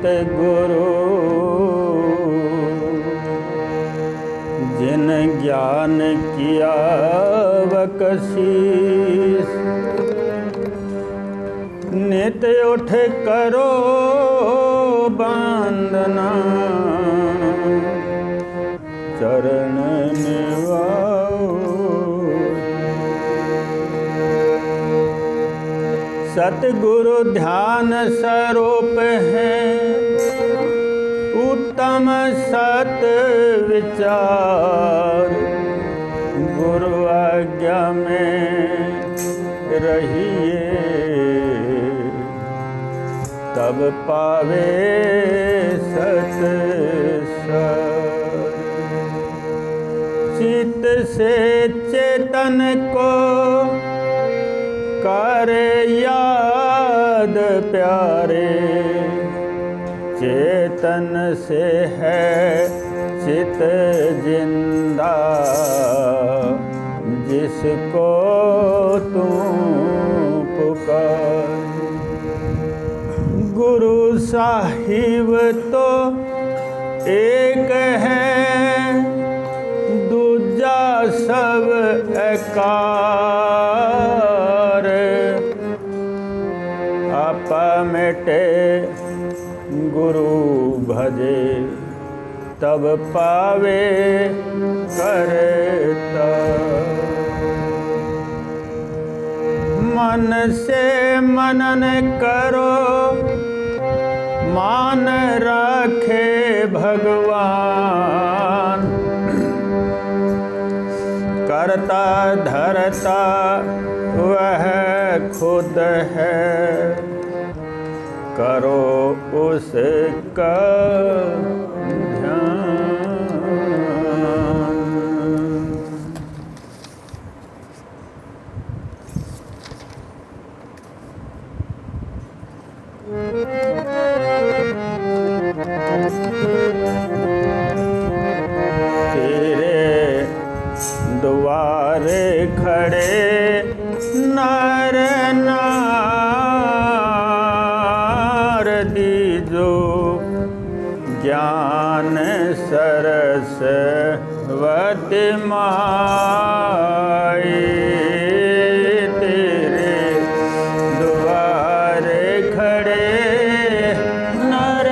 सतगुरु जिन ज्ञान किया बकशीस, नित उठ करो बंदना चरण निवाओ। सतगुरु ध्यान स्वरूप है, उत्तम सत विचार, गुरु आज्ञा में रहिए तब पावे सत सार। चित्त से चेतन को कर याद प्यारे, चेतन से है चित जिंदा, जिसको तू पुकार। गुरु साहिब तो एक है, दूजा सब एकार। आपा मिटे गुरु भजे, तब पावे करता। मन से मनन करो, मान रखे भगवान। करता धरता वह खुद है, करो उसका ध्यान। तेरे द्वारे खड़े नर नार, दीजो ज्ञान सरस्वती माई। तेरे द्वारे खड़े नर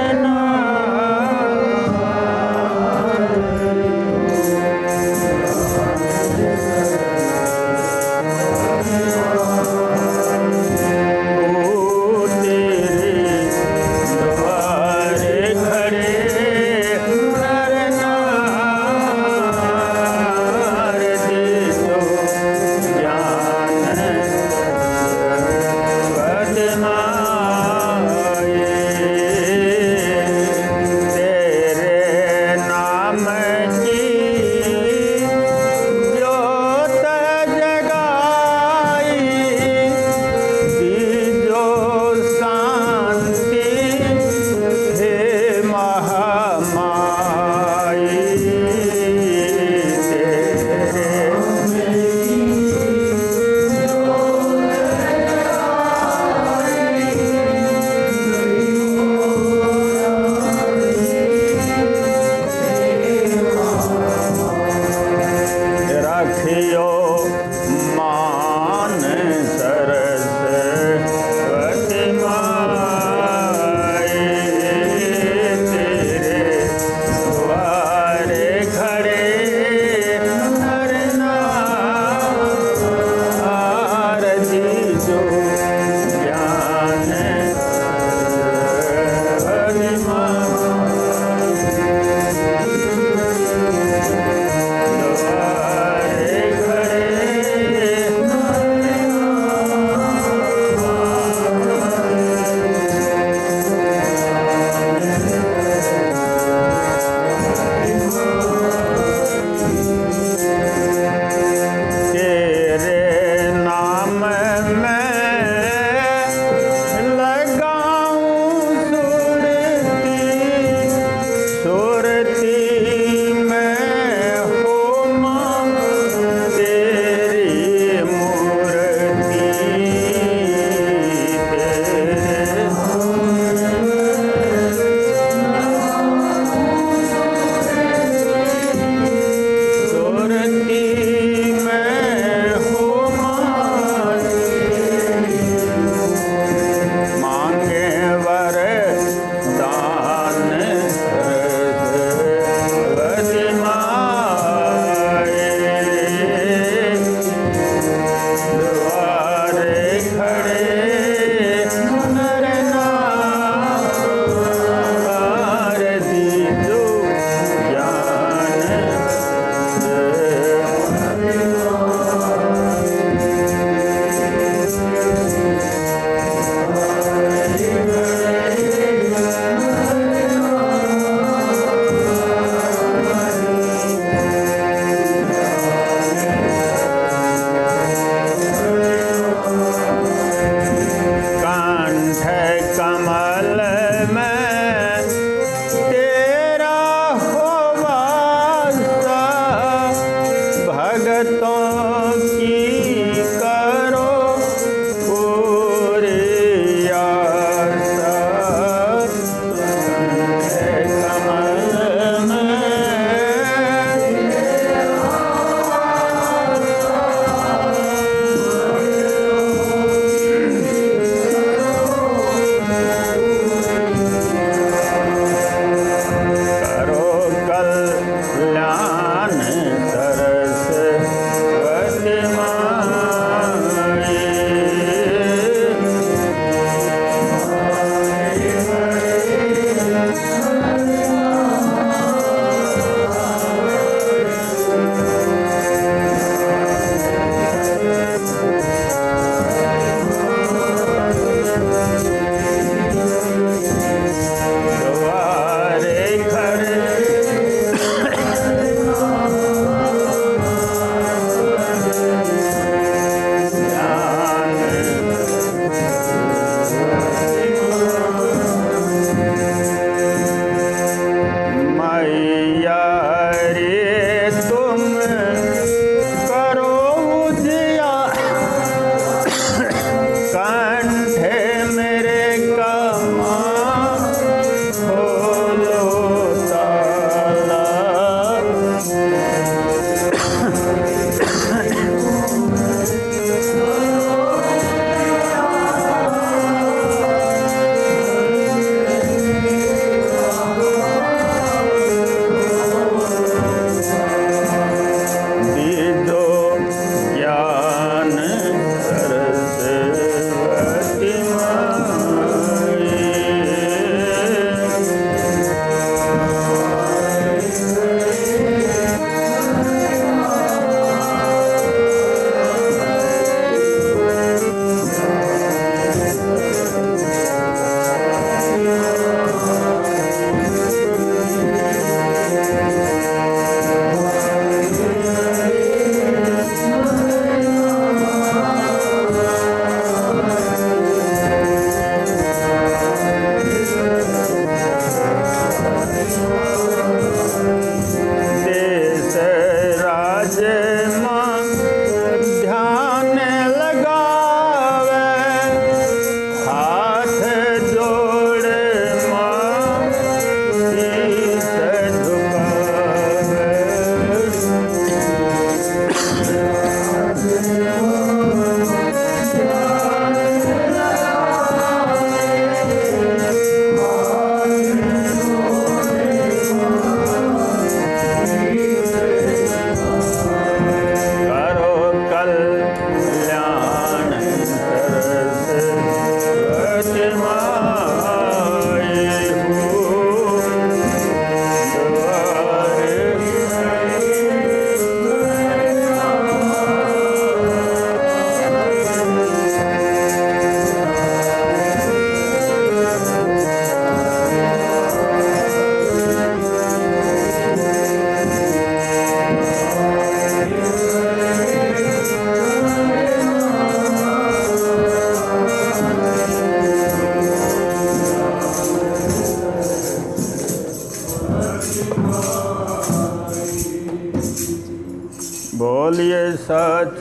बोलिए सच।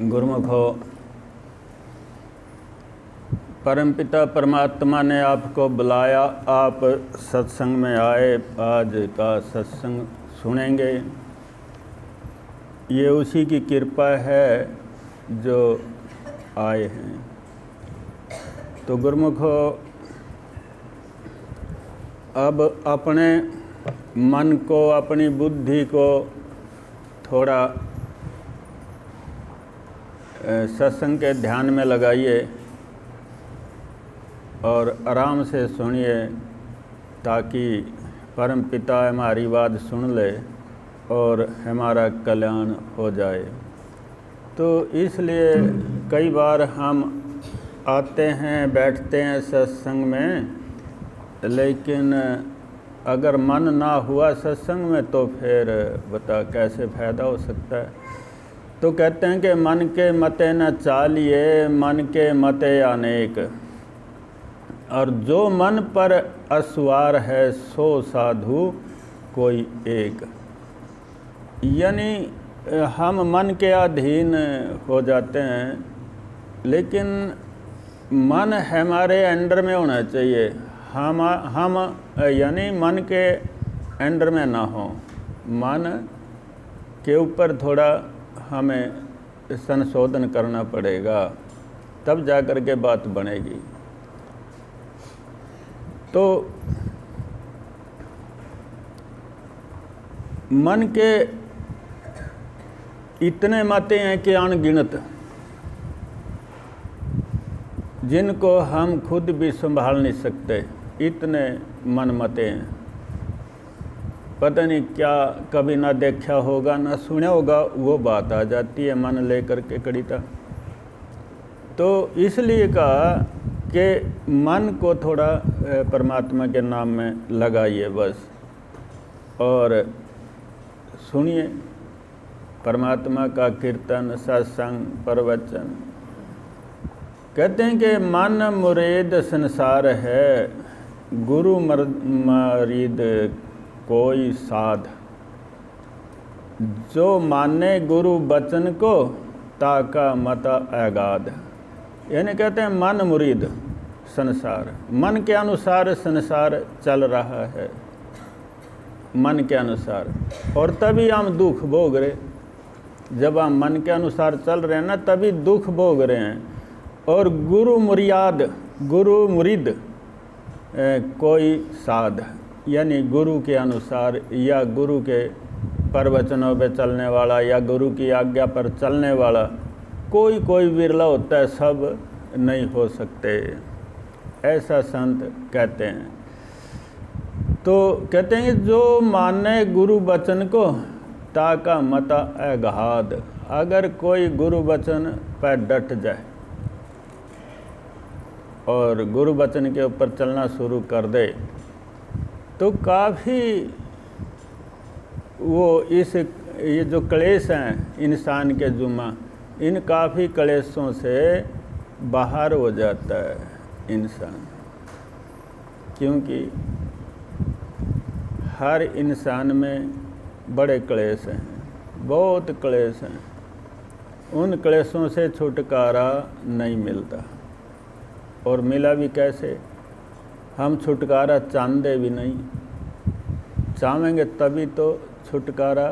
गुरुमुखो, परमपिता परमात्मा ने आपको बुलाया, आप सत्संग में आए। आज का सत्संग सुनेंगे। ये उसी की कृपा है जो आए हैं। तो गुरुमुखो, अब अपने मन को, अपनी बुद्धि को थोड़ा सत्संग के ध्यान में लगाइए और आराम से सुनिए, ताकि परम पिता हमारी बात सुन ले और हमारा कल्याण हो जाए। तो इसलिए कई बार हम आते हैं, बैठते हैं सत्संग में, लेकिन अगर मन ना हुआ सत्संग में तो फिर बता कैसे फ़ायदा हो सकता है। तो कहते हैं कि मन के मते न चालिए, मन के मते अनेक, और जो मन पर असवार है सो साधु कोई एक। यानी हम मन के अधीन हो जाते हैं, लेकिन मन हमारे अंडर में होना चाहिए। हम यानी मन के अंडर में ना हो, मन के ऊपर थोड़ा हमें संशोधन करना पड़ेगा, तब जाकर के बात बनेगी। तो मन के इतने मते हैं कि अनगिनत, जिनको हम खुद भी संभाल नहीं सकते, इतने मन मते हैं। पता नहीं क्या कभी ना देखा होगा ना सुना होगा, वो बात आ जाती है मन लेकर के कड़ीता। तो इसलिए कहा कि मन को थोड़ा परमात्मा के नाम में लगाइए बस, और सुनिए परमात्मा का कीर्तन, सत्संग, प्रवचन। कहते हैं कि मन मुरीद संसार है, गुरु मरीद कोई साध। जो माने गुरु बचन को, ताका मता अगाध। यानी कहते हैं मन मुरीद संसार, मन के अनुसार संसार चल रहा है, मन के अनुसार। और तभी हम दुख भोग रहे। जब हम मन के अनुसार चल रहे हैं ना, तभी दुख भोग रहे हैं। और गुरु मुरियाद, गुरु मुरीद कोई साध, यानी गुरु के अनुसार या गुरु के प्रवचनों पे चलने वाला या गुरु की आज्ञा पर चलने वाला कोई विरला होता है, सब नहीं हो सकते, ऐसा संत कहते हैं। तो कहते हैं कि जो माने गुरु वचन को, ताका मता अगाध। अगर कोई गुरु वचन पर डट जाए और गुरु वचन के ऊपर चलना शुरू कर दे, तो काफ़ी वो ये जो क्लेश हैं इंसान के जुमा, इन काफ़ी क्लेशों से बाहर हो जाता है इंसान। क्योंकि हर इंसान में बड़े क्लेश हैं, बहुत क्लेश हैं। उन क्लेशों से छुटकारा नहीं मिलता, और मिला भी कैसे? हम छुटकारा चाहते भी नहीं, चाहेंगे तभी तो छुटकारा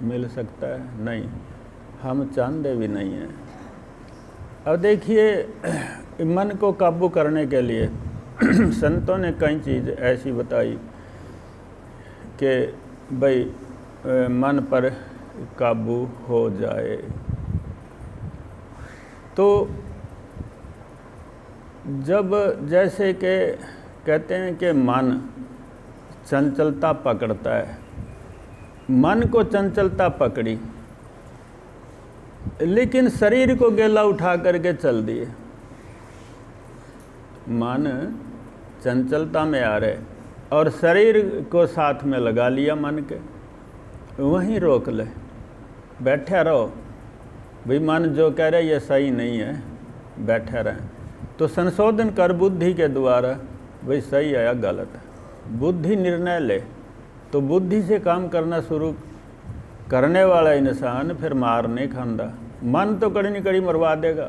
मिल सकता है, नहीं, हम चाहते भी नहीं हैं। अब देखिए, मन को काबू करने के लिए संतों ने कई चीज़ ऐसी बताई कि भाई मन पर काबू हो जाए। तो जब जैसे कि कहते हैं कि मन चंचलता पकड़ता है, मन को चंचलता पकड़ी, लेकिन शरीर को गेला उठा करके चल दिए। मन चंचलता में आ रहे और शरीर को साथ में लगा लिया मन के, वहीं रोक ले, बैठे रहो, भाई मन जो कह रहा है ये सही नहीं है, बैठे रहें। तो संशोधन कर बुद्धि के द्वारा भाई सही है या गलत है, बुद्धि निर्णय ले। तो बुद्धि से काम करना शुरू करने वाला इंसान फिर मार नहीं खांदा। मन तो कड़ी नहीं कड़ी मरवा देगा,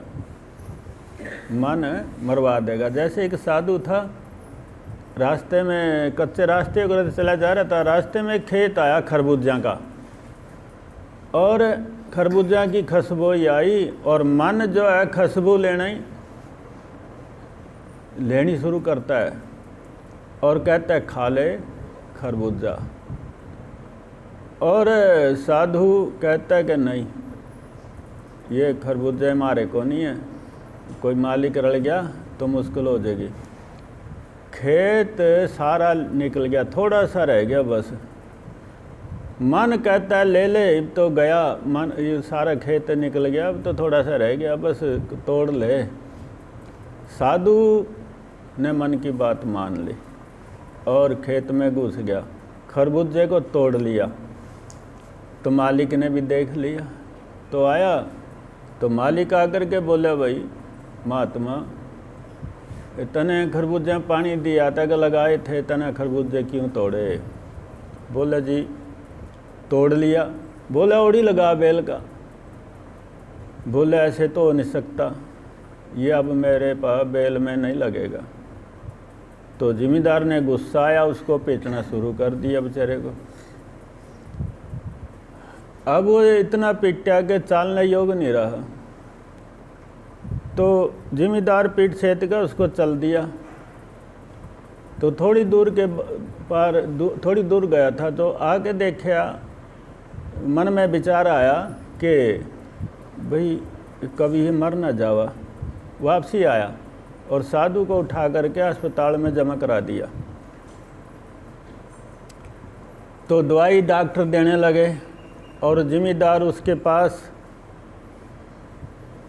मन मरवा देगा। जैसे एक साधु था, रास्ते में कच्चे रास्ते को चला जा रहा था, रास्ते में एक खेत आया खरबूजा का, और खरबूजा की खुशबू आई, और मन जो है खुशबू लेनी शुरू करता है और कहता है खा ले खरबूजा। और साधु कहता है कि नहीं, ये खरबूजे हमारे को नहीं है, कोई मालिक रल गया तो मुश्किल हो जाएगी। खेत सारा निकल गया, थोड़ा सा रह गया बस। मन कहता है ले ले, अब तो गया मन, ये सारा खेत निकल गया, अब तो थोड़ा सा रह गया, बस तोड़ ले। साधु ने मन की बात मान ली और खेत में घुस गया, खरबूजे को तोड़ लिया। तो मालिक ने भी देख लिया, तो आया तो मालिक आकर के बोला, भाई महात्मा इतने खरबूजे पानी दिया तक लगाए थे, इतने खरबूजे क्यों तोड़े? बोला जी तोड़ लिया। बोला ओड़ी लगा बेल का। बोला ऐसे तो हो नहीं सकता, ये अब मेरे पास बेल में नहीं लगेगा। तो जिम्मेदार ने गुस्सा आया, उसको पीटना शुरू कर दिया बेचारे को। अब वो इतना पीटा के चालने योग्य नहीं रहा, तो जिम्मेदार पीठ सेत का उसको चल दिया। तो थोड़ी दूर के पार थोड़ी दूर गया था, तो आके देखा, मन में विचार आया कि भाई कभी मर ना जावा। वापसी आया और साधु को उठा करके अस्पताल में जमा करा दिया। तो दवाई डॉक्टर देने लगे और जिम्मेदार उसके पास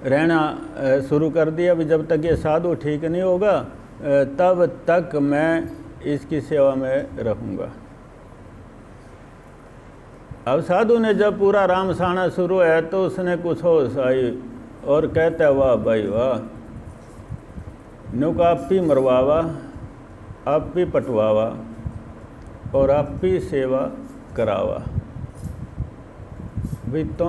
रहना शुरू कर दिया। भी जब तक ये साधु ठीक नहीं होगा तब तक मैं इसकी सेवा में रहूँगा। अब साधु ने जब पूरा रामसाना शुरू है तो उसने कुछ होश आई और कहता है वाह भाई वाह, नुक आप ही मरवावा, आप ही पटवावा और आप ही सेवा करावा। भाई तो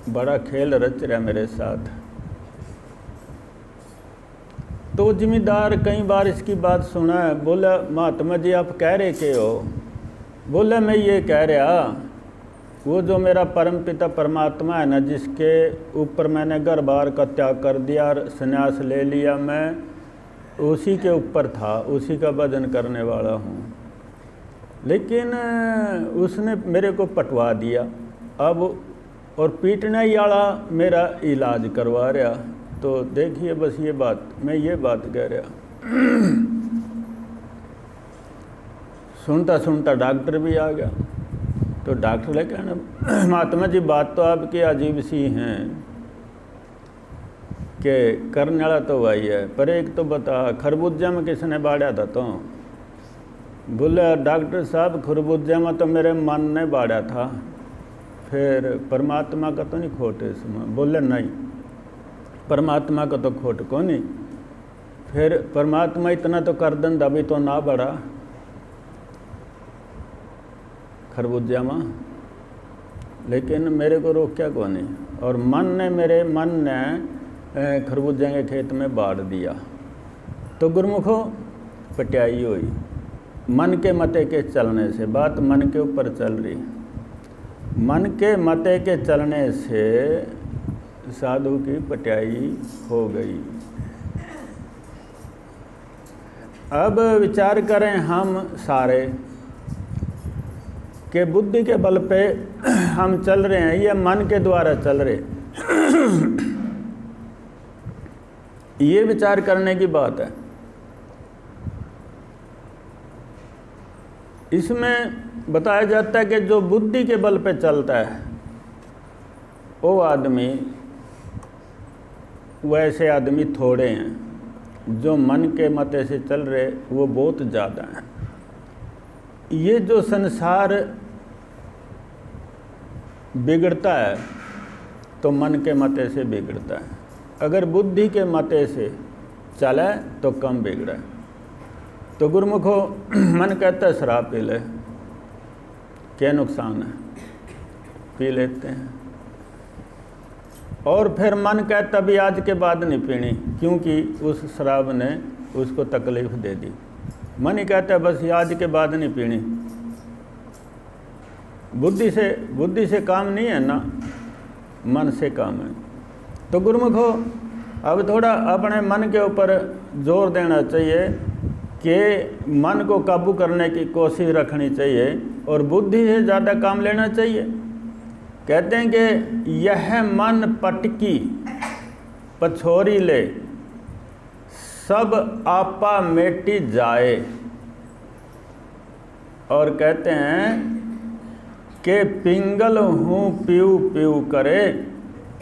बड़ा खेल रच रहा मेरे साथ। तो जिम्मेदार कई बार इसकी बात सुना है। बोला महात्मा जी आप कह रहे के हो? बोला मैं ये कह रहा, वो जो मेरा परम पिता परमात्मा है ना, जिसके ऊपर मैंने घर बार का त्याग कर दिया और संन्यास ले लिया, मैं उसी के ऊपर था, उसी का भजन करने वाला हूँ। लेकिन उसने मेरे को पटवा दिया अब, और पीटने ही वाला मेरा इलाज करवा रहा। तो देखिए बस ये बात, मैं ये बात कह रहा। सुनता सुनता डॉक्टर भी आ गया। तो डॉक्टर ने कहना महात्मा जी बात तो आपकी अजीब सी हैं कि करने वाला तो वही है, पर एक तो बता खरबूजा में किसने बाड़ा था? तो बोला डॉक्टर साहब खरबूजा में तो मेरे मन ने बाड़ा था, फिर परमात्मा का तो नहीं खोट है इसमें? बोले नहीं, परमात्मा का तो खोट को नहीं। फिर परमात्मा इतना तो कर दन अभी तो ना बढ़ा खरबूजा में, लेकिन मेरे को रोक्या को नहीं। और मेरे मन ने खरबूजा के खेत में बाढ़ दिया। तो गुरुमुखों पटियाई हुई मन के मते के चलने से। बात मन के ऊपर चल रही, मन के मते के चलने से साधु की पटियाई हो गई। अब विचार करें हम सारे कि बुद्धि के बल पे हम चल रहे हैं, ये मन के द्वारा चल रहे। ये विचार करने की बात है। इसमें बताया जाता है कि जो बुद्धि के बल पे चलता है वो आदमी, वैसे आदमी थोड़े हैं। जो मन के मते से चल रहे वो बहुत ज़्यादा हैं। ये जो संसार बिगड़ता है तो मन के मते से बिगड़ता है, अगर बुद्धि के मते से चले तो कम बिगड़े। तो गुरुमुखो मन कहता है शराब पी ले, क्या नुकसान है, पी लेते हैं। और फिर मन कहता भी आज के बाद नहीं पीनी, क्योंकि उस शराब ने उसको तकलीफ दे दी। मन ही कहता है बस आज के बाद नहीं पीनी। बुद्धि से काम नहीं है ना, मन से काम है। तो गुरुमुखो अब थोड़ा अपने मन के ऊपर जोर देना चाहिए कि मन को काबू करने की कोशिश रखनी चाहिए और बुद्धि से ज़्यादा काम लेना चाहिए। कहते हैं कि यह मन पटकी पछोरी ले, सब आपा मेटी जाए। और कहते हैं कि पिंगल हूँ पीऊ पीऊ करे,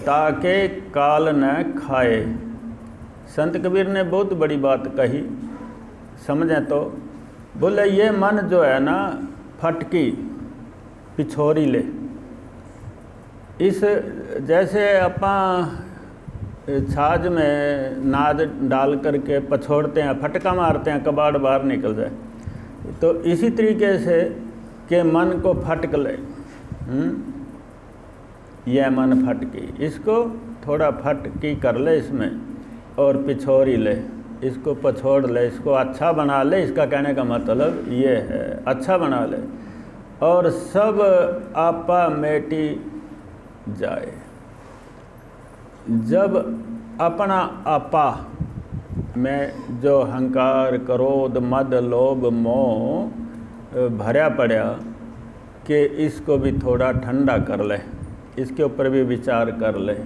ताके काल न खाए। संत कबीर ने बहुत बड़ी बात कही, समझें तो। बोले ये मन जो है ना फटकी पिछोरी ले, इस जैसे अपा छाछ में नाद डाल करके पछोड़ते हैं, फटका मारते हैं कबाड़ बाहर निकल जाए, तो इसी तरीके से कि मन को फटक ले। यह मन फटकी, इसको थोड़ा फटकी कर ले इसमें और पिछोरी ले, इसको पछोड़ ले, इसको अच्छा बना ले। इसका कहने का मतलब ये है, अच्छा बना ले और सब आपा मेटी जाए। जब अपना आपा में जो अहंकार, क्रोध, मद, लोभ, मोह भरा पड़ा कि इसको भी थोड़ा ठंडा कर ले, इसके ऊपर भी विचार कर ले।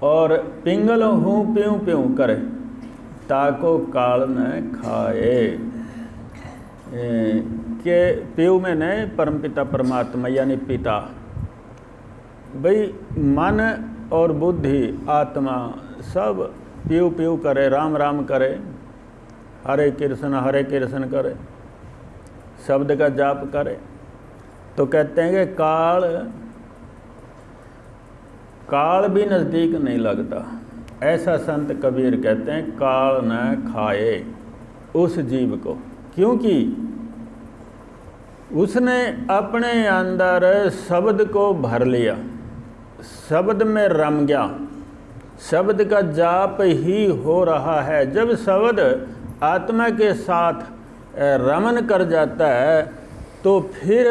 और पिंगल हूँ प्यूँ प्यूँ करे, ताको काल न खाए। के प्यूँ में ने परमपिता परमात्मा यानी पिता। भाई मन और बुद्धि आत्मा सब प्यूँ प्यूँ करे, राम राम करे, हरे कृष्ण करे, शब्द का जाप करे। तो कहते हैं कि काल भी नज़दीक नहीं लगता। ऐसा संत कबीर कहते हैं, काल न खाए उस जीव को, क्योंकि उसने अपने अंदर शब्द को भर लिया, शब्द में रम गया, शब्द का जाप ही हो रहा है। जब शब्द आत्मा के साथ रमन कर जाता है तो फिर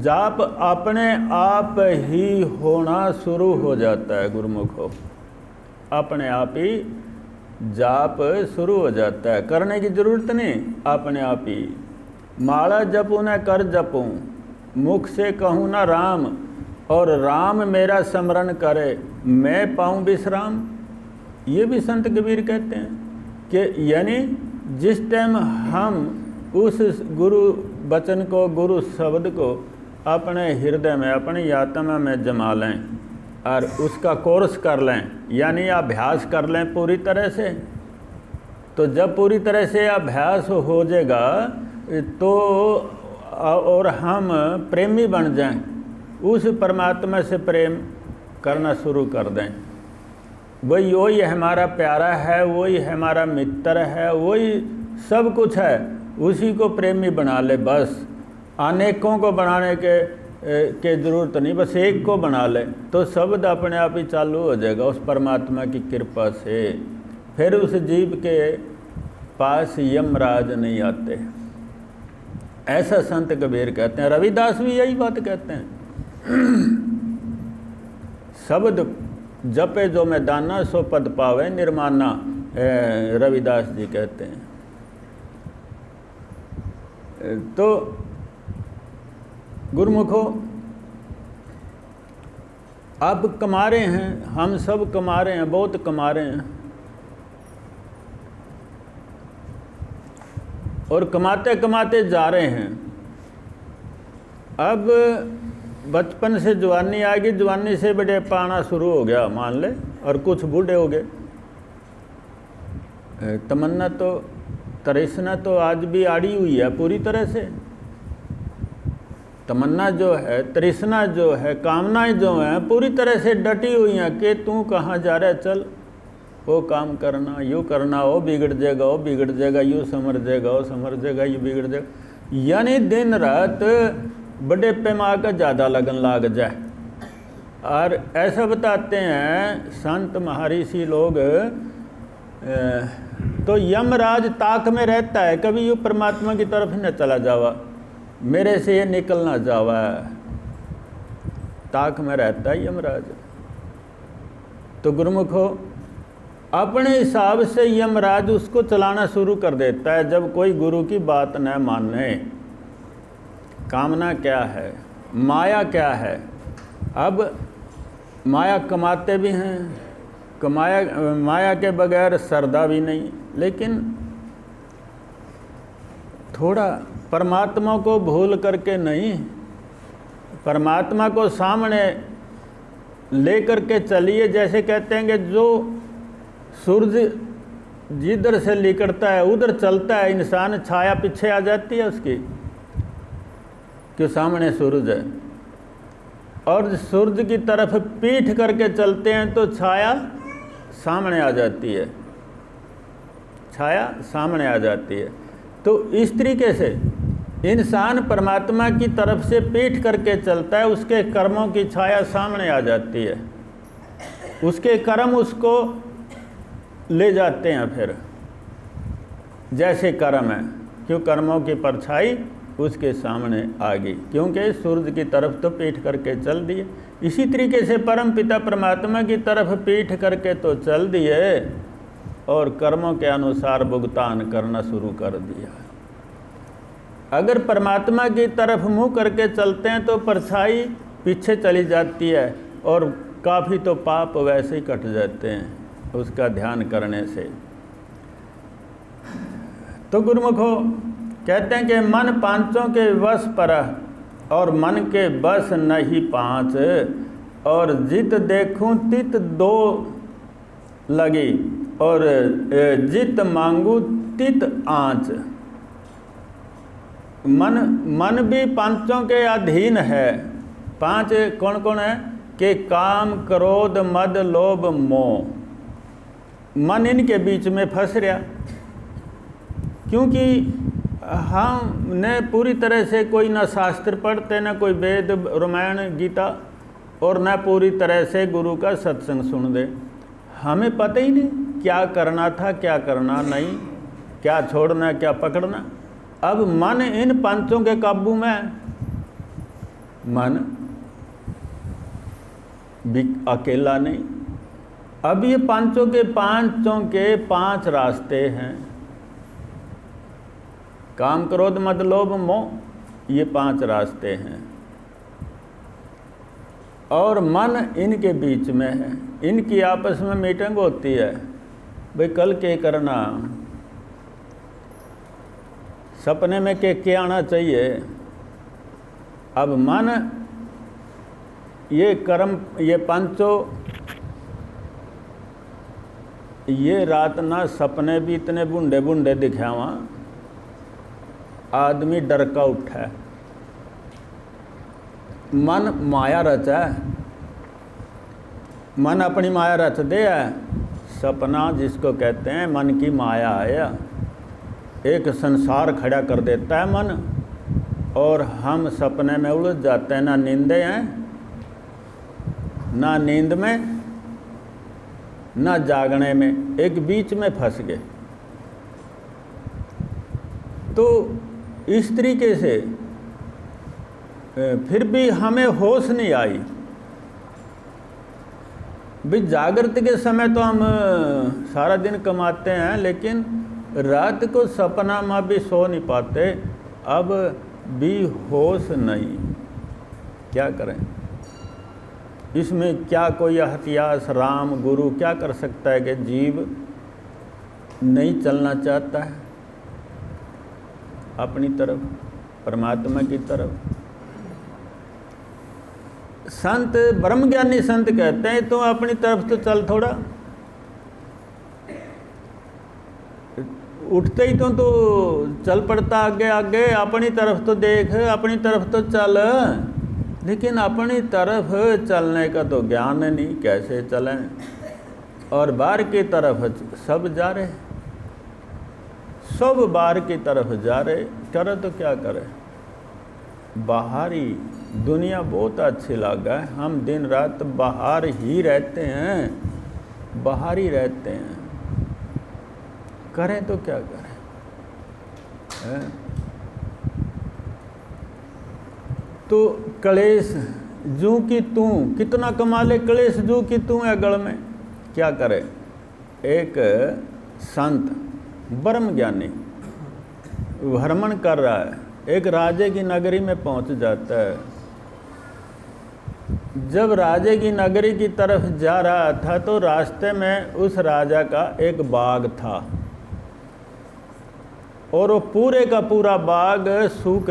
जाप अपने आप ही होना शुरू हो जाता है। गुरुमुखो अपने आप ही जाप शुरू हो जाता है, करने की जरूरत नहीं, अपने आप ही। माला जपूँ न कर जपूँ, मुख से कहूँ ना राम, और राम मेरा स्मरण करे, मैं पाऊँ विश्राम। ये भी संत कबीर कहते हैं कि यानी जिस टाइम हम उस गुरु वचन को, गुरु शब्द को अपने हृदय में, अपनी आत्मा में जमा लें और उसका कोर्स कर लें, यानी अभ्यास कर लें पूरी तरह से। तो जब पूरी तरह से अभ्यास हो जाएगा तो और हम प्रेमी बन जाएं, उस परमात्मा से प्रेम करना शुरू कर दें। वही हमारा प्यारा है, वही हमारा मित्र है, वही सब कुछ है, उसी को प्रेमी बना ले बस। अनेकों को बनाने के ज़रूरत नहीं, बस एक को बना ले तो शब्द अपने आप ही चालू हो जाएगा उस परमात्मा की कृपा से। फिर उस जीव के पास यमराज नहीं आते। ऐसा संत कबीर कहते हैं। रविदास भी यही बात कहते हैं, शब्द जपे जो मैं दाना, सो पद पावे निर्माना। रविदास जी कहते हैं। तो गुरुमुखो आप कमा रहे हैं, हम सब कमा रहे हैं, बहुत कमा रहे हैं, और कमाते कमाते जा रहे हैं। अब बचपन से जवानी आ गई, जवानी से बड़े पाना शुरू हो गया मान ले, और कुछ बूढ़े हो गए। तमन्ना तो, तृष्णा तो आज भी आड़ी हुई है पूरी तरह से। तमन्ना जो है, तृष्णा जो है, कामनाएं जो हैं पूरी तरह से डटी हुई हैं कि तू कहाँ जा रहा है, चल वो काम करना, यूँ करना, वो बिगड़ जाएगा, वो बिगड़ जाएगा, यूँ समझ जाएगा, वो समझ जाएगा, ये बिगड़ जाएगा। यानी दिन रात बड़े पैमाने का ज़्यादा लगन लाग जाए। और ऐसा बताते हैं संत महर्षि लोग, तो यमराज ताक में रहता है, कभी यूँ परमात्मा की तरफ न चला जावा, मेरे से ये निकल ना जावा, ताक में रहता है यमराज। तो गुरुमुखो अपने हिसाब से यमराज उसको चलाना शुरू कर देता है जब कोई गुरु की बात न माने। कामना क्या है, माया क्या है। अब माया कमाते भी हैं, माया के बगैर श्रद्धा भी नहीं, लेकिन थोड़ा परमात्मा को भूल करके नहीं, परमात्मा को सामने ले करके चलिए। जैसे कहते हैं कि जो सूरज जिधर से निकलता है उधर चलता है इंसान, छाया पीछे आ जाती है उसकी, कि सामने सूरज है। और सूरज की तरफ पीठ करके चलते हैं तो छाया सामने आ जाती है, छाया सामने आ जाती है। तो इस तरीके से इंसान परमात्मा की तरफ से पीठ करके चलता है, उसके कर्मों की छाया सामने आ जाती है, उसके कर्म उसको ले जाते हैं। फिर जैसे कर्म है, क्यों कर्मों की परछाई उसके सामने आ गई, क्योंकि सूरज की तरफ तो पीठ करके चल दिए। इसी तरीके से परम पिता परमात्मा की तरफ पीठ करके तो चल दिए और कर्मों के अनुसार भुगतान करना शुरू कर दिया। अगर परमात्मा की तरफ मुंह करके चलते हैं तो परछाई पीछे चली जाती है और काफ़ी तो पाप वैसे ही कट जाते हैं उसका ध्यान करने से। तो गुरुमुखो कहते हैं कि मन पांचों के वश पर और मन के बस नहीं पांच, और जित देखूं तित दो लगी और जित मांगू तित आँच। मन भी पांचों के अधीन है। पांच कौन कौन है कि काम, क्रोध, मद, लोभ, मोह। मन इनके बीच में फंस रहा, क्योंकि हम ने पूरी तरह से कोई ना शास्त्र पढ़ते, ना कोई वेद रामायण गीता, और ना पूरी तरह से गुरु का सत्संग सुन दे। हमें पता ही नहीं क्या करना था, क्या करना नहीं, क्या छोड़ना, क्या पकड़ना। अब मन इन पांचों के काबू में है। मन भी अकेला नहीं। अब ये पांचों के पांच रास्ते हैं, काम, क्रोध, मद, लोभ, मोह, ये पांच रास्ते हैं और मन इनके बीच में है। इनकी आपस में मीटिंग होती है, भाई कल क्या करना, सपने में क्या आना चाहिए। अब मन ये कर्म, ये पांचों, ये रात ना सपने भी इतने बूढ़े बूढ़े दिखावा, आदमी डर का उठा है। मन माया रचा है, मन अपनी माया रच दे है। सपना जिसको कहते हैं मन की माया है, एक संसार खड़ा कर देता है मन, और हम सपने में उलझ जाते हैं। ना नींदे हैं, ना नींद में, ना जागने में, एक बीच में फंस गए। तो इस तरीके से फिर भी हमें होश नहीं आई। भी जागृत के समय तो हम सारा दिन कमाते हैं, लेकिन रात को सपना में भी सो नहीं पाते। अब भी होश नहीं, क्या करें। इसमें क्या कोई एहतियात राम गुरु क्या कर सकता है कि जीव नहीं चलना चाहता है अपनी तरफ, परमात्मा की तरफ। संत, ब्रह्मज्ञानी संत कहते हैं तो अपनी तरफ तो चल, थोड़ा उठते ही तो चल पड़ता आगे आगे, अपनी तरफ तो देख, अपनी तरफ तो चल, लेकिन अपनी तरफ चलने का तो ज्ञान नहीं, कैसे चलें। और बाहर की तरफ सब जा रहे, सब बाहर की तरफ जा रहे, करे तो क्या करे। बाहरी दुनिया बहुत अच्छी लगा है, हम दिन रात बाहर ही रहते हैं, बाहर ही रहते हैं, करें तो क्या करें है? तो क्लेश जू की तू, कितना कमा ले क्लेश जू की तू है गढ़ में, क्या करे। एक संत ब्रह्म ज्ञानी भ्रमण कर रहा है, एक राजे की नगरी में पहुंच जाता है। जब राजे की नगरी की तरफ जा रहा था तो रास्ते में उस राजा का एक बाग था, और वो पूरे का पूरा बाग सूख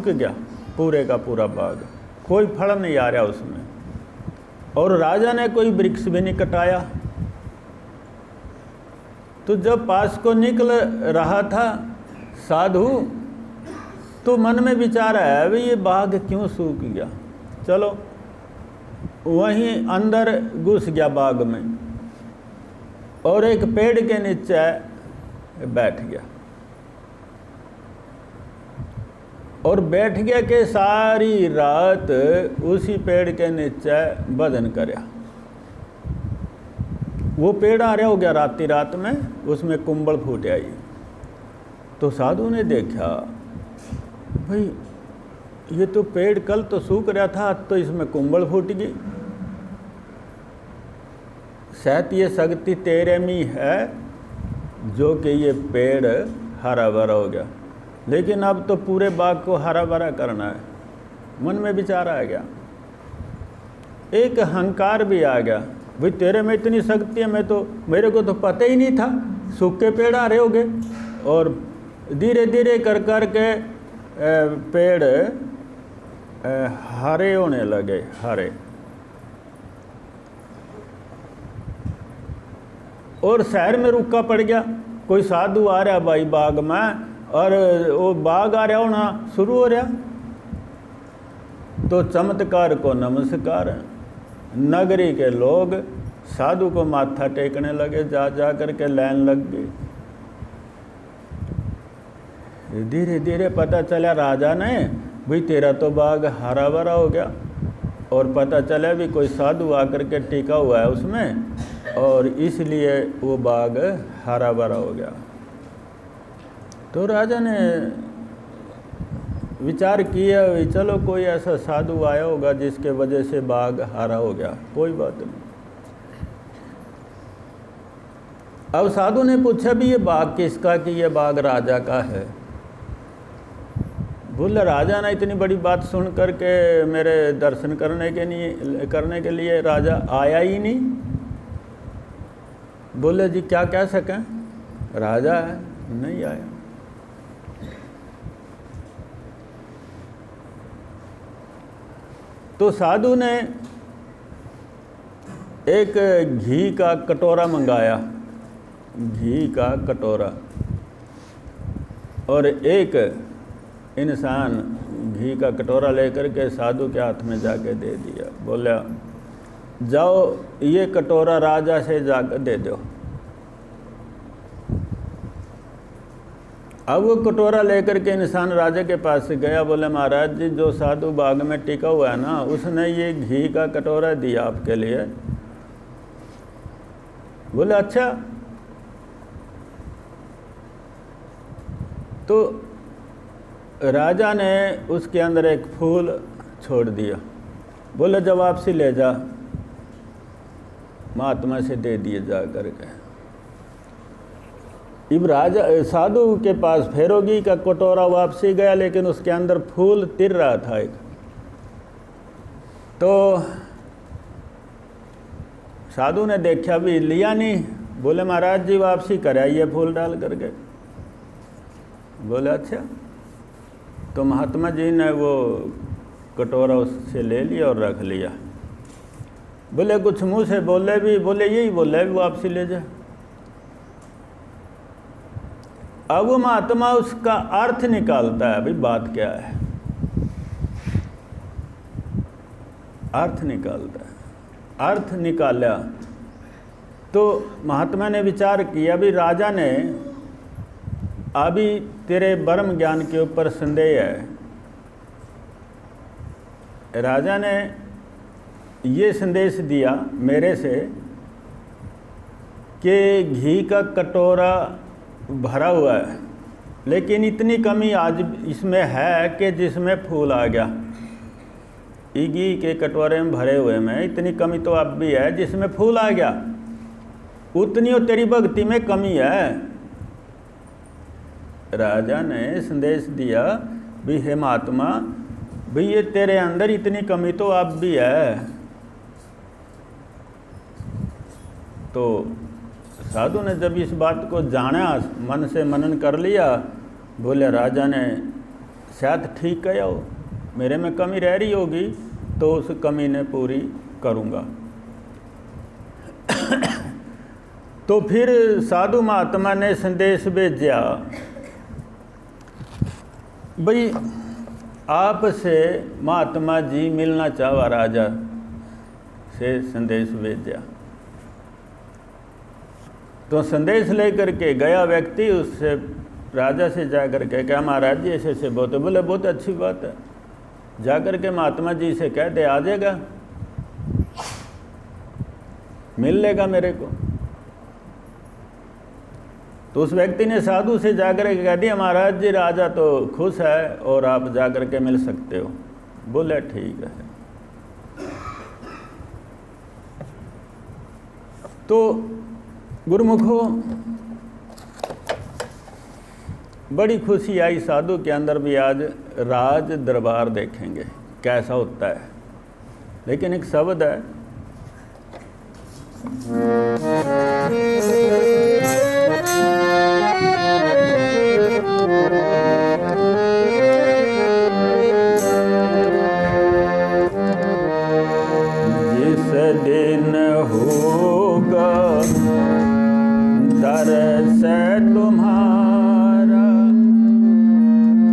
गया, पूरे का पूरा बाग, कोई फल नहीं आ रहा उसमें। और राजा ने कोई वृक्ष भी नहीं कटाया। तो जब पास को निकल रहा था साधु, तो मन में विचार आया, भाई ये बाग क्यों सूख गया। चलो वहीं अंदर घुस गया बाग में, और एक पेड़ के नीचे बैठ गया, और बैठ गया कि सारी रात उसी पेड़ के नीचे भजन करया। वो पेड़ आ रहा हो गया रात में, उसमें कुंबल फूट आई। तो साधु ने देखा, भाई ये तो पेड़ कल तो सूख रहा था, तो इसमें कुंबल फूट गई। शायद ये शक्ति तेरे में है जो कि ये पेड़ हरा भरा हो गया, लेकिन अब तो पूरे बाग को हरा भरा करना है। मन में विचार आ गया, एक अहंकार भी आ गया, भाई तेरे में इतनी शक्ति है, मेरे को तो पता ही नहीं था, सूखे पेड़ आ रहे होंगे। और धीरे धीरे कर कर के पेड़ हरे होने लगे, हरे। और शहर में रुका पड़ गया, कोई साधु आ रहा भाई बाग में, और वो बाग आ रहा होना शुरू हो रहा। तो चमत्कार को नमस्कार, नगरी के लोग साधु को माथा टेकने लगे, जा कर के लाइन लग गई। धीरे धीरे पता चला राजा ने, भाई तेरा तो बाग हरा भरा हो गया। और पता चला भी कोई साधु आकर के टिका हुआ है उसमें, और इसलिए वो बाग हरा भरा हो गया। तो राजा ने विचार किया, चलो कोई ऐसा साधु आया होगा जिसके वजह से बाग हरा हो गया, कोई बात नहीं। अब साधु ने पूछा भी ये बाग किसका, कि ये बाग राजा का है। बोला राजा ने इतनी बड़ी बात सुन करके मेरे दर्शन करने के लिए राजा आया ही नहीं। बोले जी क्या कह सकें, राजा है, नहीं आया। तो साधु ने एक घी का कटोरा मंगाया, घी का कटोरा, और एक इंसान घी का कटोरा लेकर के साधु के हाथ में जाके दे दिया। बोला जाओ ये कटोरा राजा से जाकर दे दो। अब वो कटोरा लेकर के इंसान राजा के पास से गया। बोले महाराज जी जो साधु बाग में टिका हुआ है ना, उसने ये घी का कटोरा दिया आपके लिए। बोले अच्छा। तो राजा ने उसके अंदर एक फूल छोड़ दिया। बोले जब वापसी ले जा, महात्मा से दे दिए जा करके। इब राजा साधु के पास फेरोगी का कटोरा वापसी गया, लेकिन उसके अंदर फूल तिर रहा था एक। तो साधु ने देखा भी, लिया नहीं। बोले महाराज जी वापसी कराइए फूल डाल करके। बोले अच्छा। तो महात्मा जी ने वो कटोरा उससे ले लिया और रख लिया। बोले कुछ मुँह से बोले भी, बोले यही बोले भी वापसी ले जा। अब वो महात्मा उसका अर्थ निकालता है, भाई बात क्या है, अर्थ निकालता है। अर्थ निकाला तो महात्मा ने विचार किया, भी राजा ने अभी तेरे ब्रह्म ज्ञान के ऊपर संदेह है। राजा ने ये संदेश दिया मेरे से कि घी का कटोरा भरा हुआ है, लेकिन इतनी कमी आज इसमें है कि जिसमें फूल आ गया। घी के कटोरे में भरे हुए में इतनी कमी तो अब भी है जिसमें फूल आ गया, उतनी और तेरी भक्ति में कमी है। राजा ने संदेश दिया, भी हे महात्मा, भाई ये तेरे अंदर इतनी कमी तो अब भी है। तो साधु ने जब इस बात को जाना, मन से मनन कर लिया, बोले राजा ने शायद ठीक कहा हो, मेरे में कमी रह रही होगी तो उस कमी ने पूरी करूँगा। तो फिर साधु महात्मा ने संदेश भेजा, भाई आपसे महात्मा जी मिलना चाहा, राजा से संदेश भेजा। तो संदेश लेकर के गया व्यक्ति, उससे राजा से जा कर के कहा, महाराज जी ऐसे ऐसे बोलते। बोले बहुत अच्छी बात है, जा कर के महात्मा जी से कह दे, आ जाएगा, मिल लेगा मेरे को। तो उस व्यक्ति ने साधु से जाकर के कह दिया, महाराज जी राजा तो खुश है और आप जाकर के मिल सकते हो। बोले ठीक है। तो गुरुमुखों, बड़ी खुशी आई साधु के अंदर भी। आज राज दरबार देखेंगे कैसा होता है। लेकिन एक शब्द है, जिस दिन होगा दर्श तुम्हारा,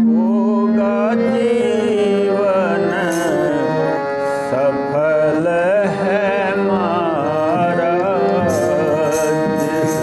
होगा जीवन सफल है हमारा। जिस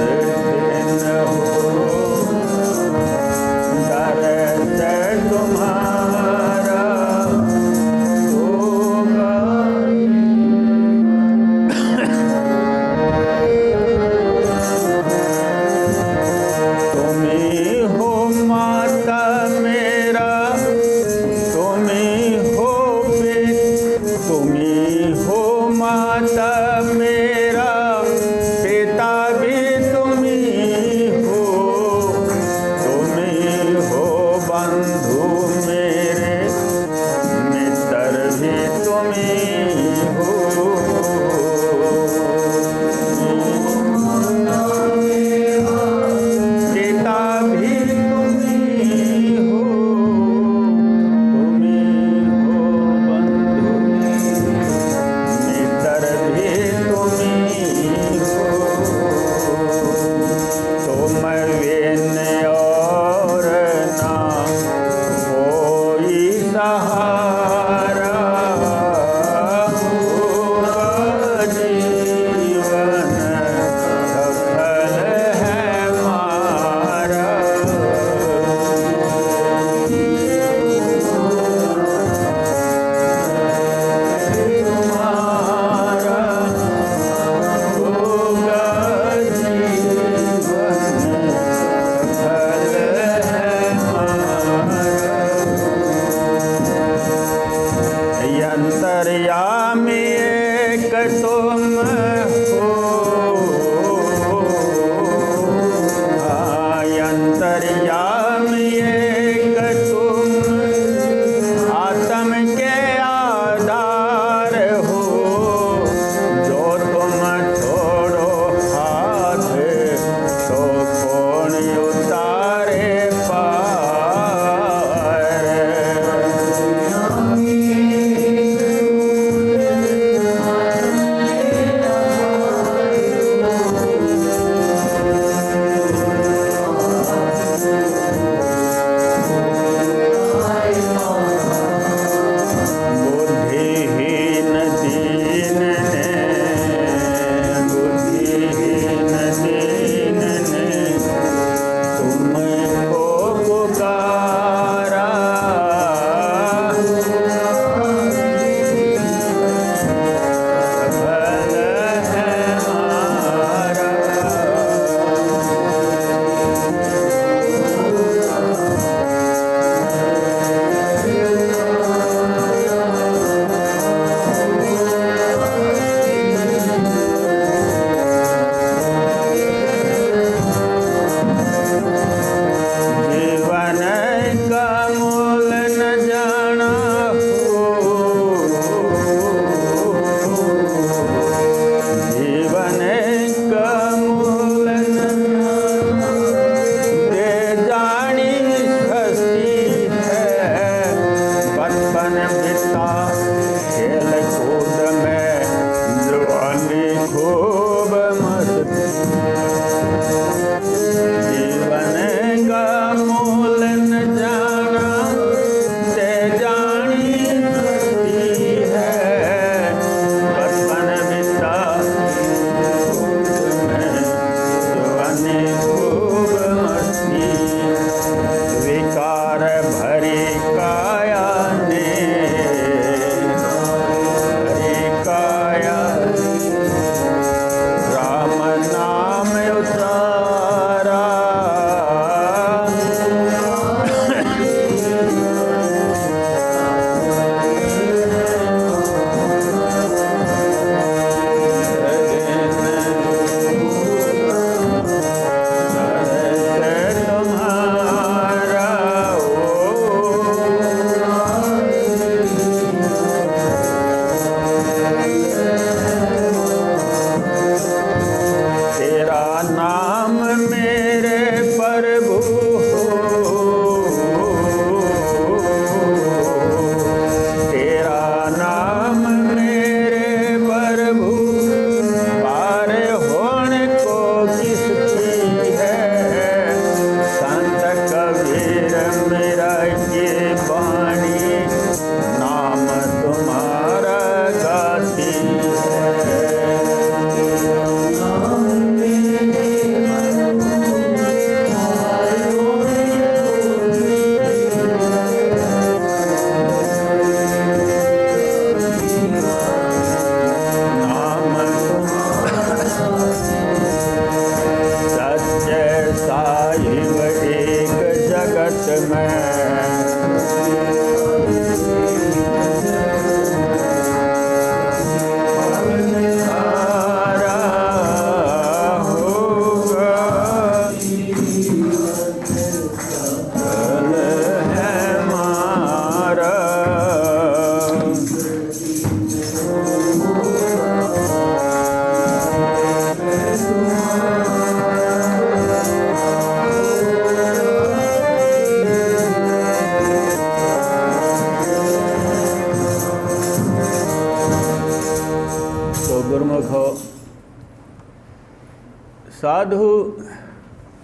साधु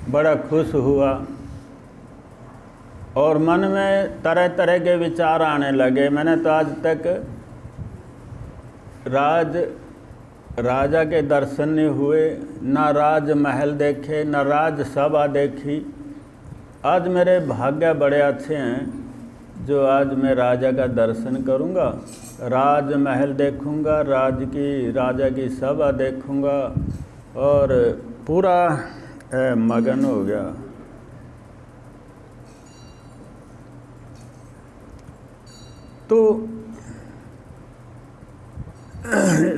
बड़ा खुश हुआ और मन में तरह तरह के विचार आने लगे। मैंने तो आज तक राजा के दर्शन नहीं हुए, ना राज महल देखे, ना राजसभा देखी। आज मेरे भाग्य बड़े अच्छे हैं जो आज मैं राजा का दर्शन करूंगा, राज महल देखूंगा, राजा की सभा देखूंगा और पूरा मगन हो गया। तो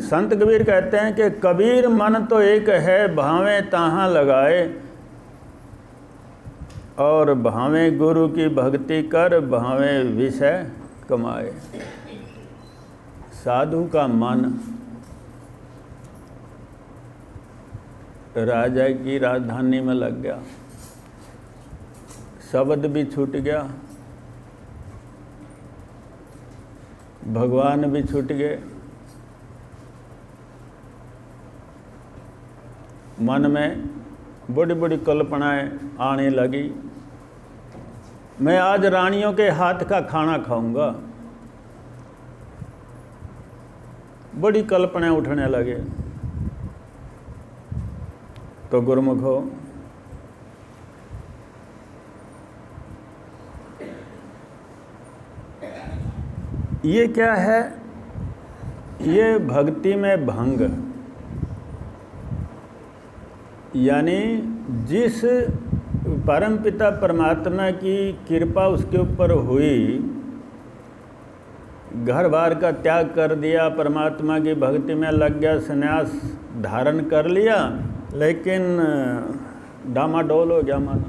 संत कबीर कहते हैं कि कबीर मन तो एक है, भावें ताहाँ लगाए, और भावें गुरु की भक्ति कर, भावें विषय कमाए। साधु का मन राजा की राजधानी में लग गया, शब्द भी छूट गया, भगवान भी छूट गए, मन में बड़ी बड़ी कल्पनाएं आने लगी। मैं आज रानियों के हाथ का खाना खाऊंगा, बड़ी कल्पनाएं उठने लगे। तो गुरुमुख हो, ये क्या है? ये भक्ति में भंग, यानी जिस परमपिता परमात्मा की कृपा उसके ऊपर हुई, घर बार का त्याग कर दिया, परमात्मा की भक्ति में लग गया, संन्यास धारण कर लिया, लेकिन डामाडोल हो गया माना।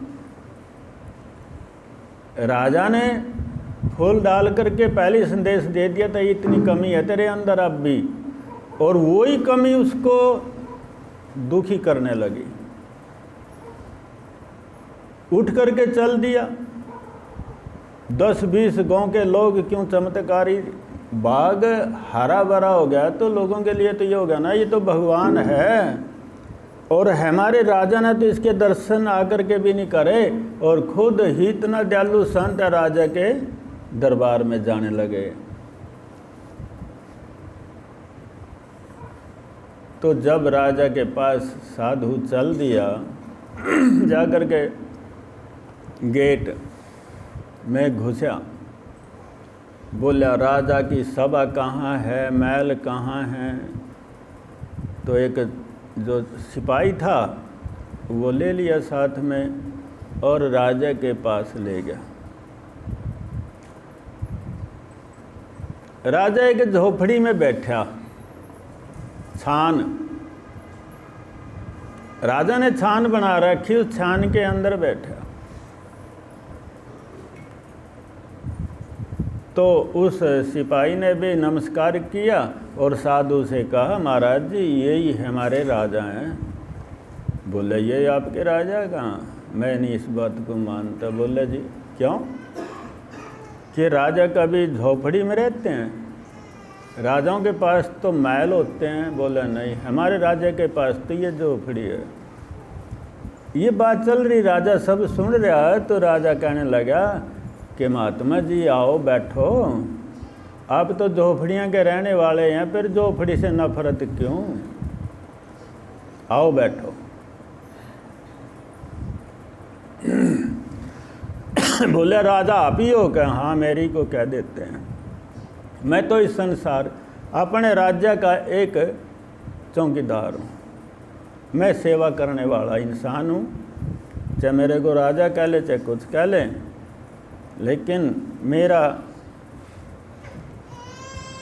राजा ने फूल डाल करके पहले संदेश दे दिया था, इतनी कमी है तेरे अंदर अब भी, और वही कमी उसको दुखी करने लगी। उठ करके चल दिया। 10-20 गांव के लोग क्यों चमत्कारी, बाग हरा भरा हो गया तो लोगों के लिए तो ये हो गया ना, ये तो भगवान है, और हमारे राजा ने तो इसके दर्शन आकर के भी नहीं करे, और खुद ही इतना दयालु संत राजा के दरबार में जाने लगे। तो जब राजा के पास साधु चल दिया, जाकर के गेट में घुसा, बोला राजा की सभा कहाँ है, महल कहाँ है? तो एक जो सिपाही था वो ले लिया साथ में और राजा के पास ले गया। राजा एक झोपड़ी में बैठा, छान, राजा ने छान बना रखी, उस छान के अंदर बैठा। तो उस सिपाही ने भी नमस्कार किया और साधु से कहा, महाराज जी यही हमारे राजा हैं। बोले ये आपके राजा कहाँ? मैं नहीं इस बात को मानता। बोले जी क्यों? कि राजा कभी झोपड़ी में रहते हैं? राजाओं के पास तो महल होते हैं। बोले नहीं, हमारे राजा के पास तो ये झोपड़ी है। ये बात चल रही, राजा सब सुन रहा है। तो राजा कहने लगा कि महात्मा जी आओ बैठो, आप तो झोपड़ियाँ के रहने वाले हैं, फिर झोपड़ी से नफरत क्यों? आओ बैठो। बोले राजा आप ही हो क्या? हाँ मेरी को कह देते हैं। मैं तो इस संसार अपने राज्य का एक चौकीदार हूँ, मैं सेवा करने वाला इंसान हूँ। चाहे मेरे को राजा कह ले चाहे कुछ कह ले, लेकिन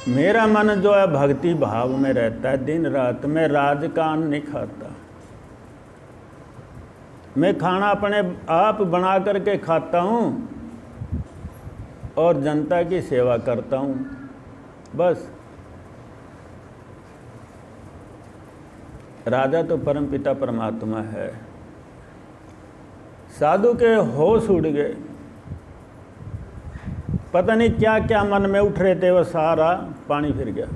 मेरा मन जो है भक्ति भाव में रहता है दिन रात। मैं राजकान नहीं खाता, मैं खाना अपने आप बना करके खाता हूँ और जनता की सेवा करता हूँ, बस। राजा तो परमपिता परमात्मा है। साधु के होश उड़ गए, पता नहीं क्या क्या मन में उठ रहे थे, वो सारा पानी फिर गया।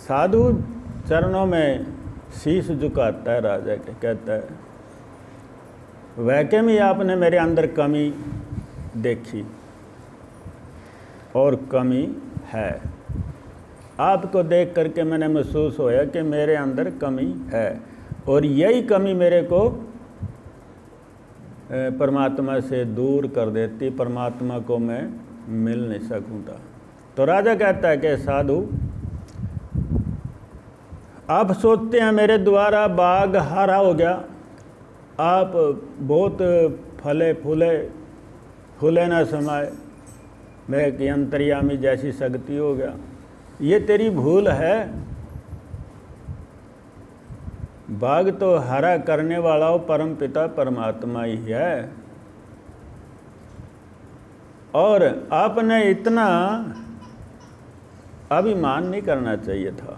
साधु चरणों में शीश झुकाता है राजा के, कहता है वैके में आपने मेरे अंदर कमी देखी और कमी है। आपको देख करके मैंने महसूस होया कि मेरे अंदर कमी है और यही कमी मेरे को परमात्मा से दूर कर देती, परमात्मा को मैं मिल नहीं सकूँगा। तो राजा कहता है कि साधु आप सोचते हैं मेरे द्वारा बाग हरा हो गया, आप बहुत फले फूले ना समाये, मैं एक अंतर्यामी जैसी शक्ति हो गया, ये तेरी भूल है। बाग तो हरा करने वाला हो परम पिता परमात्मा ही है और आपने इतना अभिमान नहीं करना चाहिए था।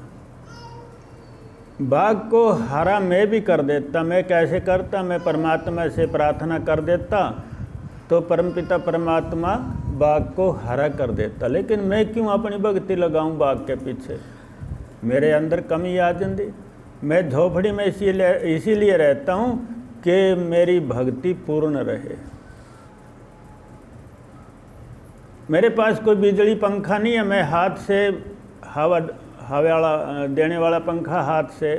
बाग को हरा मैं भी कर देता, मैं कैसे करता, मैं परमात्मा से प्रार्थना कर देता तो परमपिता परमात्मा बाग को हरा कर देता, लेकिन मैं क्यों अपनी भक्ति लगाऊं बाग के पीछे, मेरे अंदर कमी आ जाती। मैं झोपड़ी में इसीलिए रहता हूँ कि मेरी भक्ति पूर्ण रहे। मेरे पास कोई बिजली पंखा नहीं है, मैं हाथ से हवा वाला देने वाला पंखा हाथ से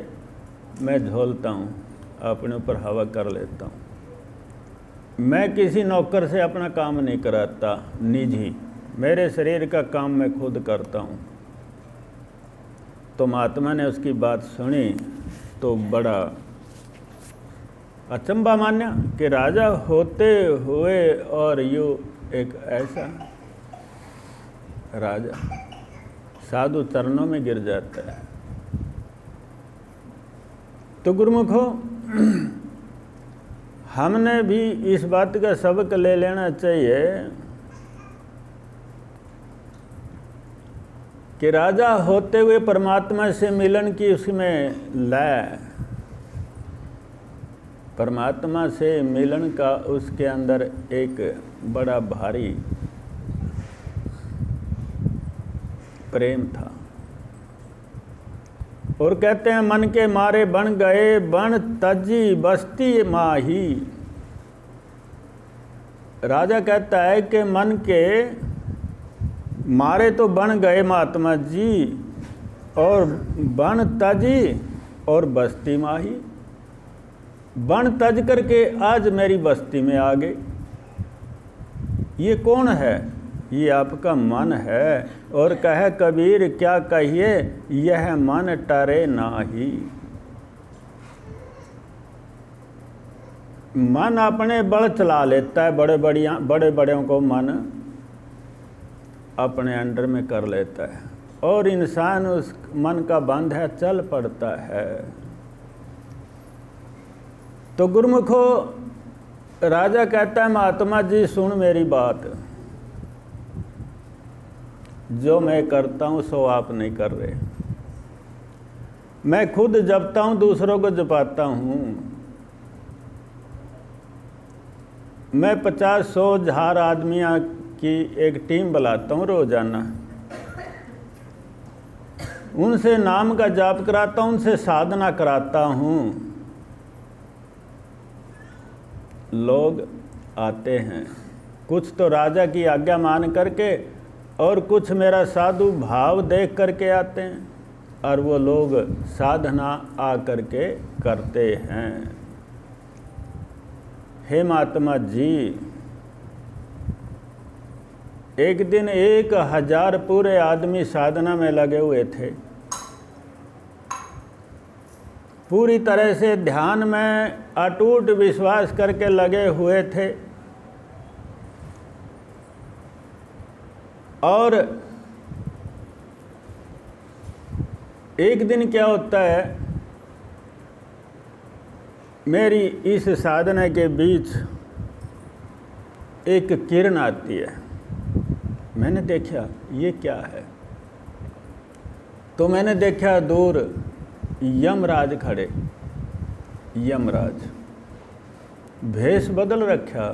मैं झोलता हूँ, अपने ऊपर हवा कर लेता हूँ। मैं किसी नौकर से अपना काम नहीं कराता निजी, मेरे शरीर का काम मैं खुद करता हूँ। तो महात्मा ने उसकी बात सुनी तो बड़ा अचंभा माना कि राजा होते हुए और यूँ एक ऐसा राजा साधु चरणों में गिर जाता है। तो गुरुमुखो हमने भी इस बात का सबक ले लेना चाहिए कि राजा होते हुए परमात्मा से मिलन की उसमें लय, परमात्मा से मिलन का उसके अंदर एक बड़ा भारी प्रेम था। और कहते हैं मन के मारे बन गए बन तजी बस्ती माही। राजा कहता है कि मन के मारे तो बन गए महात्मा जी और बन तजी और बस्ती माही, बन तज करके आज मेरी बस्ती में आ गए। ये कौन है? ये आपका मन है। और कहे कबीर क्या कहिए यह मन टरे नाही। मन अपने बल चला लेता है, बड़े बड़ों को मन अपने अंडर में कर लेता है और इंसान उस मन का बंध है, चल पड़ता है। तो गुरुमुखो राजा कहता है महात्मा जी सुन मेरी बात, जो मैं करता हूँ सो आप नहीं कर रहे। मैं खुद जपता हूँ, दूसरों को जपाता हूँ। मैं 50-100 हजार आदमियों की एक टीम बुलाता हूँ रोजाना, उनसे नाम का जाप कराता हूँ, उनसे साधना कराता हूँ। लोग आते हैं, कुछ तो राजा की आज्ञा मान करके और कुछ मेरा साधु भाव देख करके आते हैं और वो लोग साधना आ करके करते हैं। हे महात्मा जी, एक दिन 1000 पूरे आदमी साधना में लगे हुए थे, पूरी तरह से ध्यान में अटूट विश्वास करके लगे हुए थे। और एक दिन क्या होता है, मेरी इस साधना के बीच एक किरण आती है। मैंने देखा ये क्या है, तो मैंने देखा दूर यमराज खड़े। यमराज भेष बदल रखा,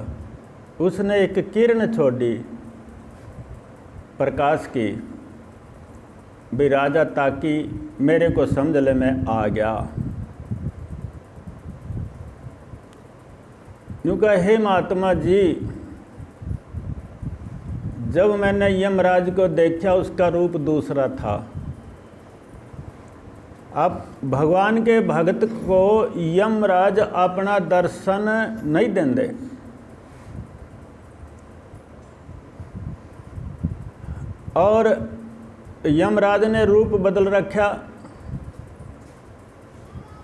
उसने एक किरण छोड़ी प्रकाश की भी राजा ताकि मेरे को समझ ले मैं आ गया। यूँ कहा, हे महात्मा जी, जब मैंने यमराज को देखा उसका रूप दूसरा था। अब भगवान के भक्त को यमराज अपना दर्शन नहीं देंगे। और यमराज ने रूप बदल रखा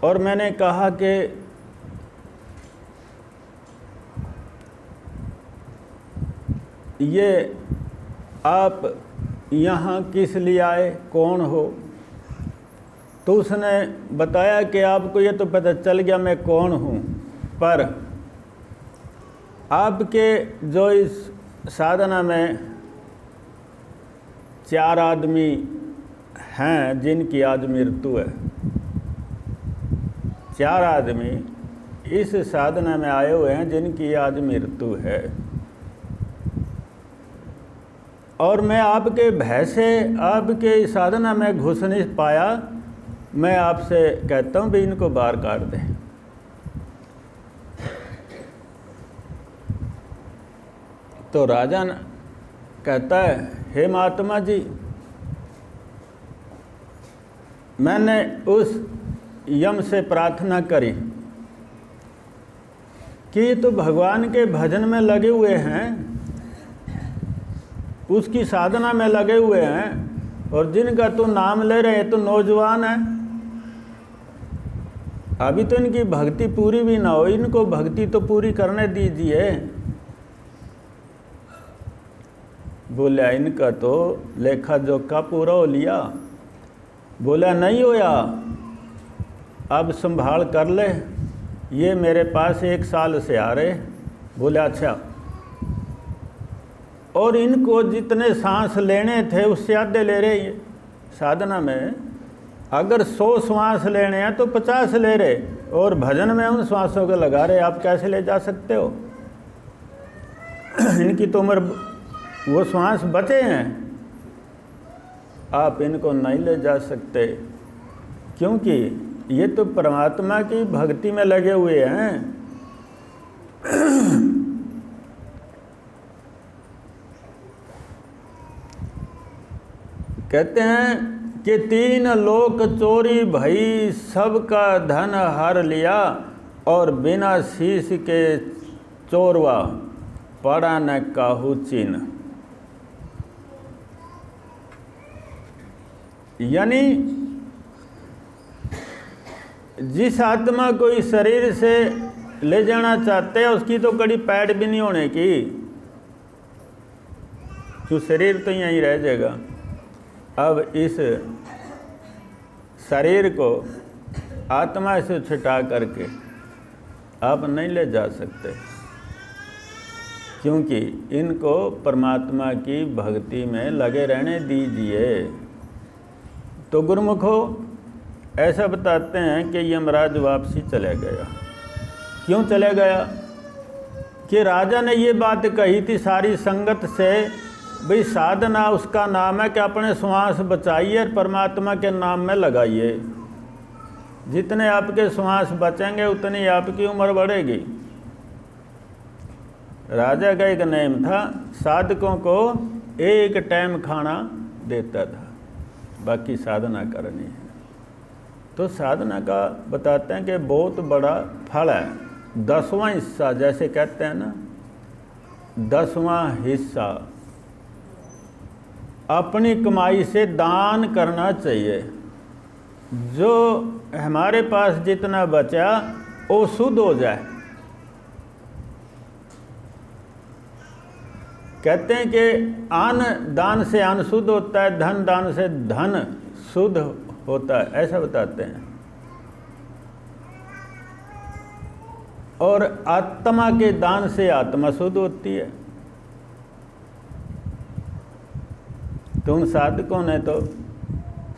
और मैंने कहा कि ये आप यहाँ किस लिए आए, कौन हो? तो उसने बताया कि आपको ये तो पता चल गया मैं कौन हूँ, पर आपके जो इस साधना में 4 आदमी हैं जिनकी आज मृत्यु है। 4 आदमी इस साधना में आए हुए हैं जिनकी आज मृत्यु है, और मैं आपके भय से आपके साधना में घुस नहीं पाया। मैं आपसे कहता हूँ भी इनको बाहर काट दें। तो राजा कहता है, हे महात्मा जी, मैंने उस यम से प्रार्थना करी कि ये तो भगवान के भजन में लगे हुए हैं, उसकी साधना में लगे हुए हैं, और जिनका तो नाम ले रहे हैं तो नौजवान है, अभी तो इनकी भक्ति पूरी भी ना हो, इनको भक्ति तो पूरी करने दीजिए। बोला, इनका तो लेखा जोखा पूरा हो लिया। बोला, नहीं होया, अब संभाल कर ले, ये मेरे पास 1 साल से आ रहे। बोला, अच्छा, और इनको जितने सांस लेने थे उससे आधे ले रहे। ये साधना में अगर 100 श्वास लेने हैं तो 50 ले रहे, और भजन में उन श्वासों को लगा रहे। आप कैसे ले जा सकते हो? इनकी तो उम्र, वो श्वास बचे हैं, आप इनको नहीं ले जा सकते, क्योंकि ये तो परमात्मा की भक्ति में लगे हुए हैं। कहते हैं कि 3 लोक चोरी भई, सबका धन हर लिया, और बिना शीश के चोरवा पड़ा न काहू चिन्ह। यानी जिस आत्मा को इस शरीर से ले जाना चाहते हैं उसकी तो कड़ी पैड भी नहीं होने की, क्यों शरीर तो यहीं रह जाएगा। अब इस शरीर को आत्मा से छुटा करके आप नहीं ले जा सकते, क्योंकि इनको परमात्मा की भक्ति में लगे रहने दीजिए। तो गुरुमुखो ऐसा बताते हैं कि यमराज वापसी चले गया। क्यों चले गया? कि राजा ने ये बात कही थी सारी संगत से, भाई साधना उसका नाम है कि अपने श्वास बचाइए, परमात्मा के नाम में लगाइए। जितने आपके श्वास बचेंगे उतनी आपकी उम्र बढ़ेगी। राजा का एक नियम था, साधकों को 1 टाइम खाना देता था, बाकी साधना करनी है। तो साधना का बताते हैं कि बहुत बड़ा फल है। 10वां हिस्सा जैसे कहते हैं ना, 10वां हिस्सा अपनी कमाई से दान करना चाहिए। जो हमारे पास जितना बचा वो शुद्ध हो जाए। कहते हैं कि अन्न दान से अन्न शुद्ध होता है, धन दान से धन शुद्ध होता है, ऐसा बताते हैं। और आत्मा के दान से आत्मा शुद्ध होती है। तो उन साधकों ने तो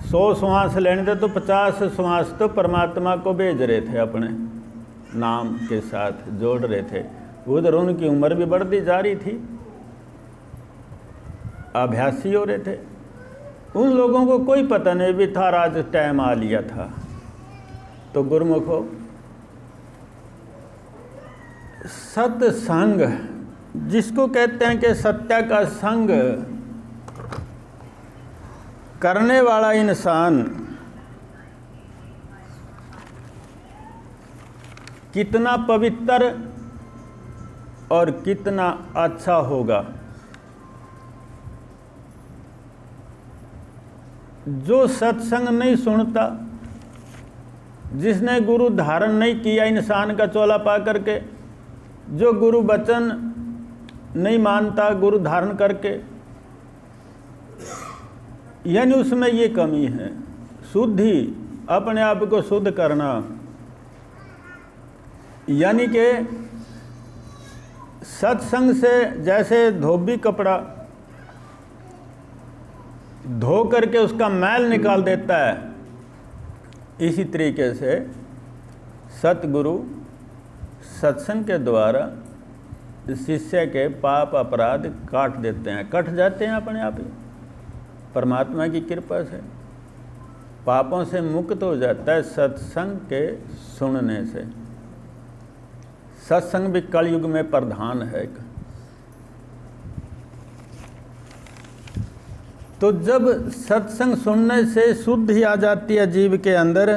100 श्वास लेने थे तो 50 श्वास तो परमात्मा को भेज रहे थे, अपने नाम के साथ जोड़ रहे थे। उधर उनकी उम्र भी बढ़ती जा रही थी, अभ्यासी हो रहे थे। उन लोगों को कोई पता नहीं भी था, आज टाइम आ लिया था। तो गुरुमुखो, सत्संग जिसको कहते हैं कि सत्य का संग करने वाला इंसान कितना पवित्र और कितना अच्छा होगा। जो सत्संग नहीं सुनता, जिसने गुरु धारण नहीं किया इंसान का चोला पा करके, जो गुरु वचन नहीं मानता गुरु धारण करके, यानी उसमें ये कमी है। शुद्धि, अपने आप को शुद्ध करना, यानी कि सत्संग से जैसे धोबी कपड़ा धो करके उसका मैल निकाल देता है, इसी तरीके से सतगुरु सत्संग के द्वारा शिष्य के पाप अपराध काट देते हैं, कट जाते हैं अपने आप ही। परमात्मा की कृपा से पापों से मुक्त हो जाता है सत्संग के सुनने से। सत्संग भी कलयुग में प्रधान है। तो जब सत्संग सुनने से शुद्धि आ जाती है जीव के अंदर,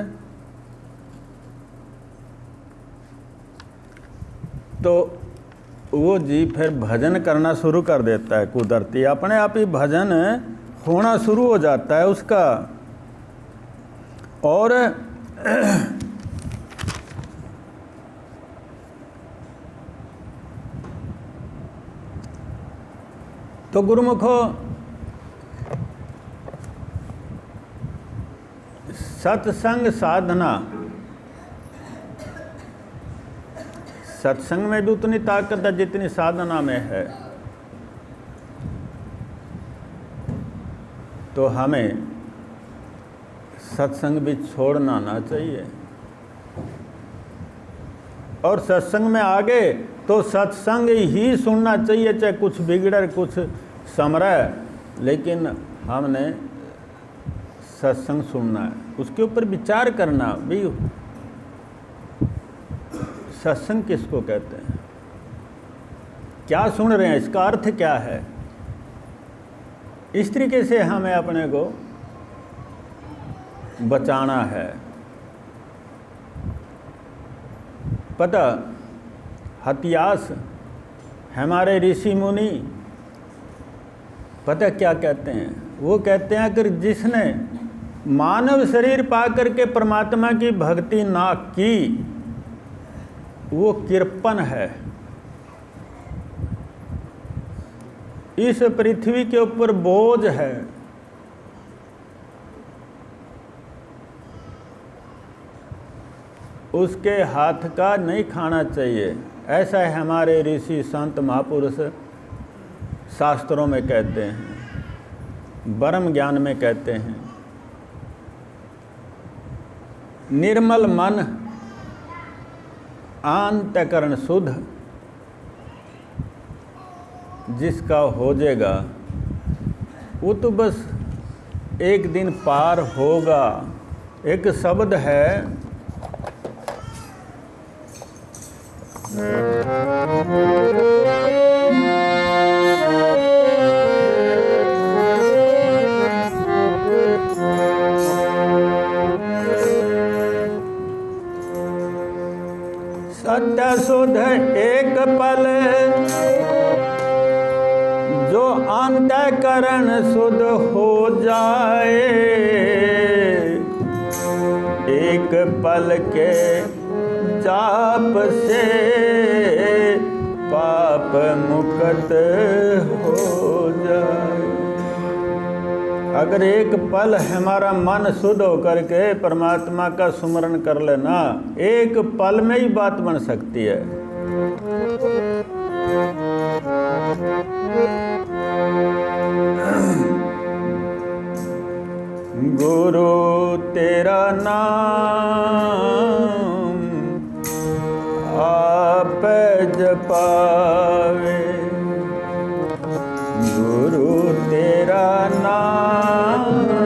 तो वो जीव फिर भजन करना शुरू कर देता है। कुदरती अपने आप ही भजन होना शुरू हो जाता है उसका। और तो गुरुमुखो, सत्संग साधना, सत्संग में भी उतनी ताकत है जितनी साधना में है। तो हमें सत्संग भी छोड़ना ना चाहिए। और सत्संग में आगे तो सत्संग ही सुनना चाहिए, चाहे कुछ बिगड़े कुछ समरे, लेकिन हमने सत्संग सुनना है, उसके ऊपर विचार करना भी। सत्संग किसको कहते हैं, क्या सुन रहे हैं, इसका अर्थ क्या है। इस तरीके से हमें अपने को बचाना है। पता इतिहास हमारे ऋषि मुनि पता क्या कहते हैं, वो कहते हैं कि जिसने मानव शरीर पा करके परमात्मा की भक्ति ना की, वो कृपण है। इस पृथ्वी के ऊपर बोझ है। उसके हाथ का नहीं खाना चाहिए। ऐसा है हमारे ऋषि संत महापुरुष शास्त्रों में कहते हैं, ब्रह्म ज्ञान में कहते हैं। निर्मल मन अंतःकरण शुद्ध जिसका हो जाएगा, वो तो बस एक दिन पार होगा। एक शब्द है, सत्य शुद्ध एक पल जो अंतःकरण शुद्ध हो जाए, एक पल के जाप से पाप मुक्त हो जाए। अगर एक पल हमारा मन शुद्ध होकर के परमात्मा का सुमरण कर लेना, एक पल में ही बात बन सकती है। गुरु तेरा नाम आप जपावे, गुरु तेरा नाम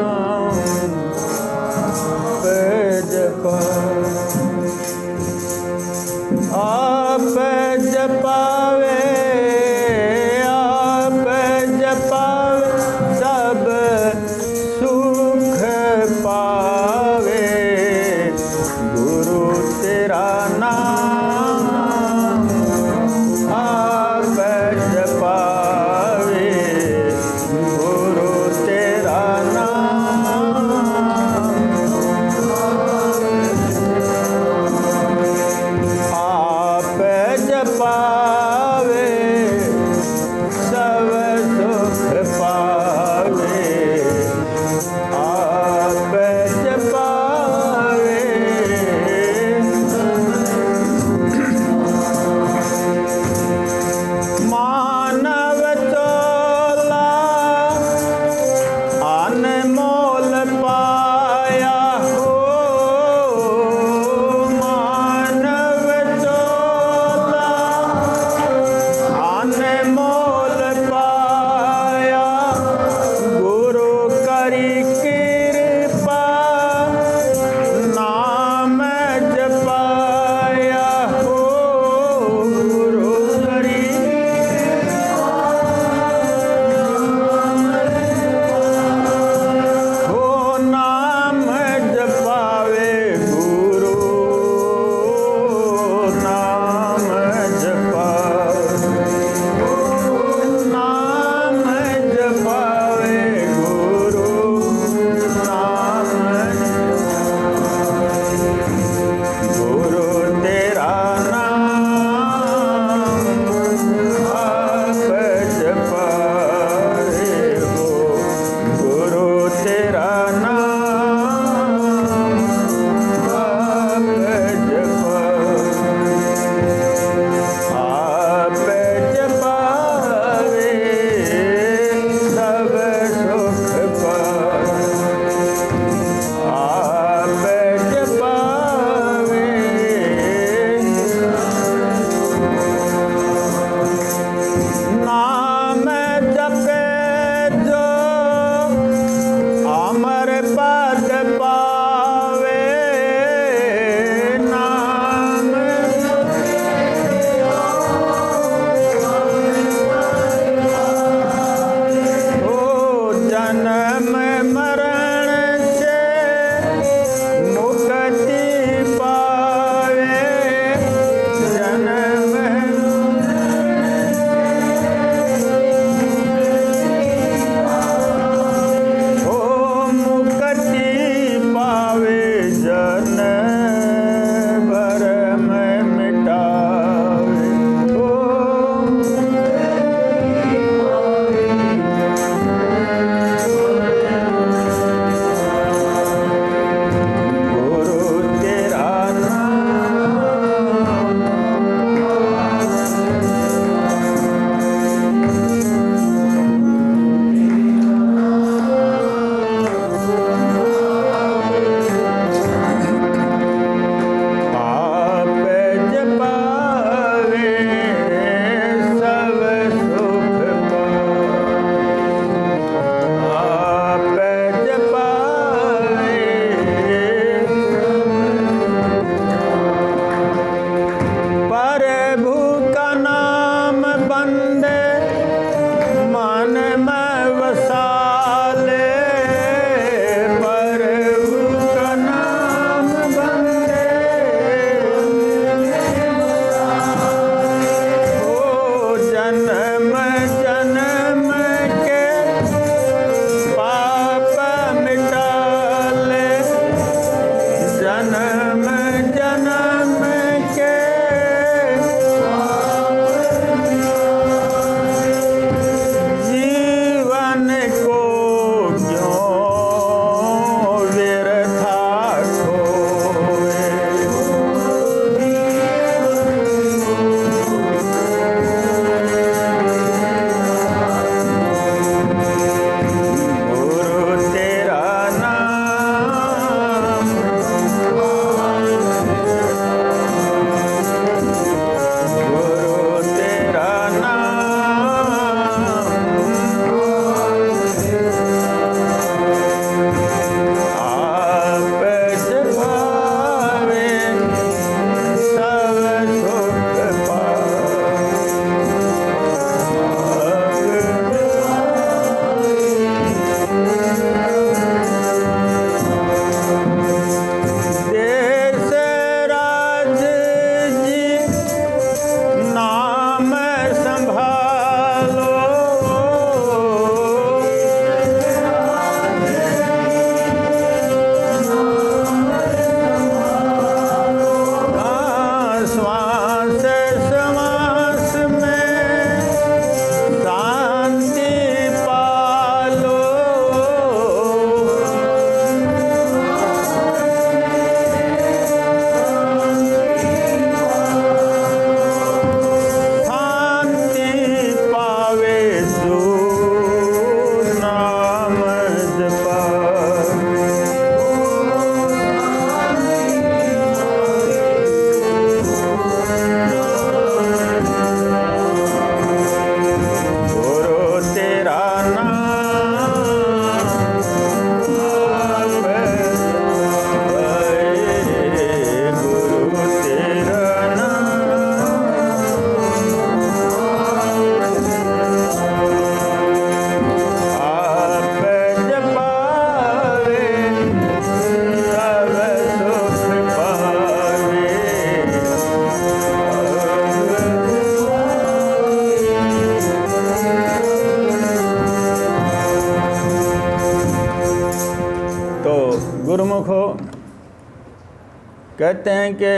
कहते हैं कि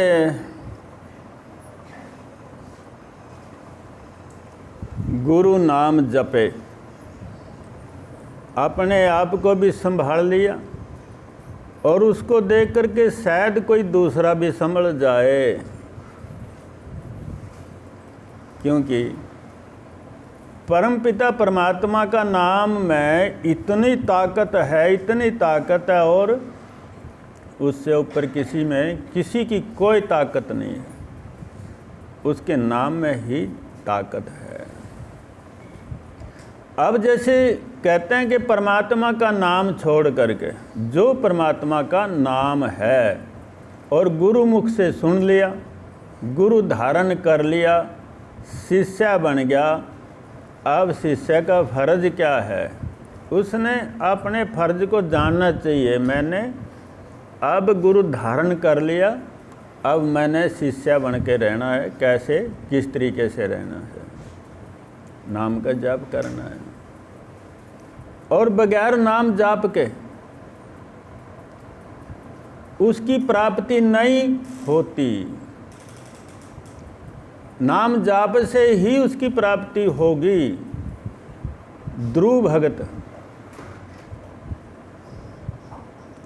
गुरु नाम जपे, अपने आप को भी संभाल लिया और उसको देख करके शायद कोई दूसरा भी संभल जाए, क्योंकि परमपिता परमात्मा का नाम में इतनी ताकत है और उससे ऊपर किसी में किसी की कोई ताकत नहीं है, उसके नाम में ही ताकत है। अब जैसे कहते हैं कि परमात्मा का नाम छोड़ करके, जो परमात्मा का नाम है और गुरु मुख से सुन लिया, गुरु धारण कर लिया, शिष्य बन गया, अब शिष्य का फर्ज क्या है? उसने अपने फर्ज को जानना चाहिए। मैंने अब गुरु धारण कर लिया, अब मैंने शिष्य बन के रहना है। कैसे, किस तरीके से रहना है? नाम का जाप करना है, और बगैर नाम जाप के उसकी प्राप्ति नहीं होती। नाम जाप से ही उसकी प्राप्ति होगी। ध्रुव भगत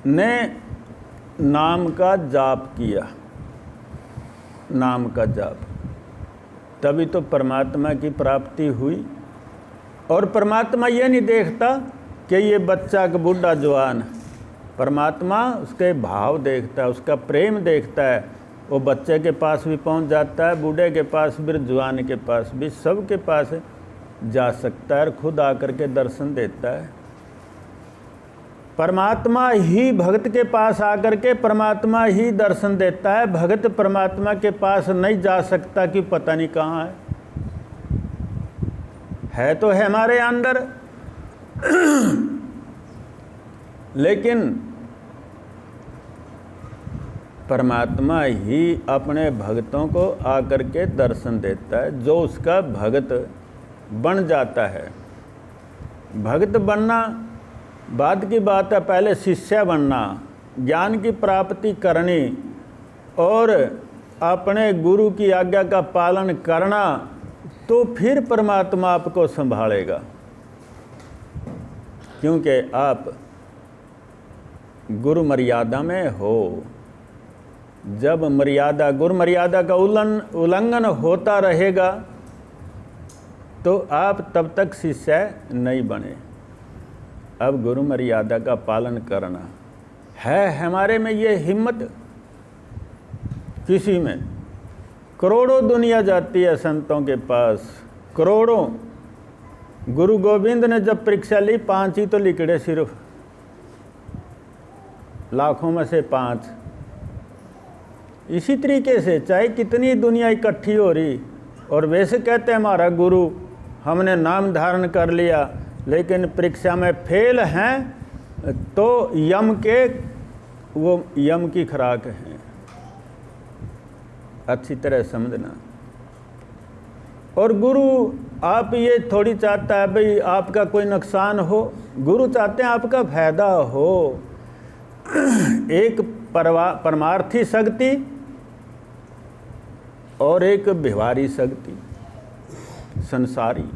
ने नाम का जाप किया, नाम का जाप, तभी तो परमात्मा की प्राप्ति हुई। और परमात्मा ये नहीं देखता कि ये बच्चा का बूढ़ा जवान, परमात्मा उसके भाव देखता है, उसका प्रेम देखता है। वो बच्चे के पास भी पहुंच जाता है, बूढ़े के पास भी, जवान के पास भी, सबके पास जा सकता है और खुद आकर के दर्शन देता है। परमात्मा ही भगत के पास आकर के परमात्मा ही दर्शन देता है। भगत परमात्मा के पास नहीं जा सकता कि पता नहीं कहाँ है तो है हमारे अंदर लेकिन परमात्मा ही अपने भक्तों को आकर के दर्शन देता है, जो उसका भगत बन जाता है। भगत बनना बाद की बात है, पहले शिष्य बनना, ज्ञान की प्राप्ति करनी और अपने गुरु की आज्ञा का पालन करना, तो फिर परमात्मा आपको संभालेगा। क्योंकि आप गुरु मर्यादा में हो। जब मर्यादा, गुरु मर्यादा का उल्लंघन होता रहेगा तो आप तब तक शिष्य नहीं बने। अब गुरु मर्यादा का पालन करना है हमारे में, ये हिम्मत किसी में। करोड़ों दुनिया जाती है संतों के पास, करोड़ों। गुरु गोविंद ने जब परीक्षा ली 5 ही तो लिखड़े, सिर्फ लाखों में से 5। इसी तरीके से चाहे कितनी दुनिया इकट्ठी हो रही, और वैसे कहते हैं हमारा गुरु, हमने नाम धारण कर लिया, लेकिन परीक्षा में फेल हैं तो यम के, वो यम की खुराक हैं। अच्छी तरह समझना। और गुरु आप ये थोड़ी चाहता है भाई आपका कोई नुकसान हो, गुरु चाहते हैं आपका फायदा हो। एक परमार्थी शक्ति और एक व्यवहारी शक्ति, संसारी।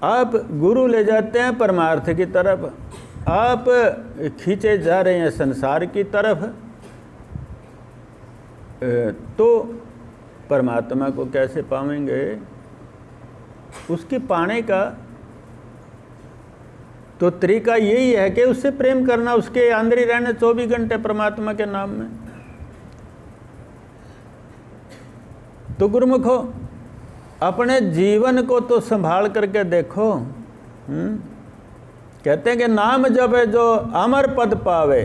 आप गुरु ले जाते हैं परमार्थ की तरफ, आप खींचे जा रहे हैं संसार की तरफ, तो परमात्मा को कैसे पावेंगे? उसके पाने का तो तरीका यही है कि उससे प्रेम करना, उसके अंदर ही रहना 24 घंटे परमात्मा के नाम में। तो गुरुमुखो, अपने जीवन को तो संभाल करके देखो। कहते हैं कि नाम जपे जो अमर पद पावे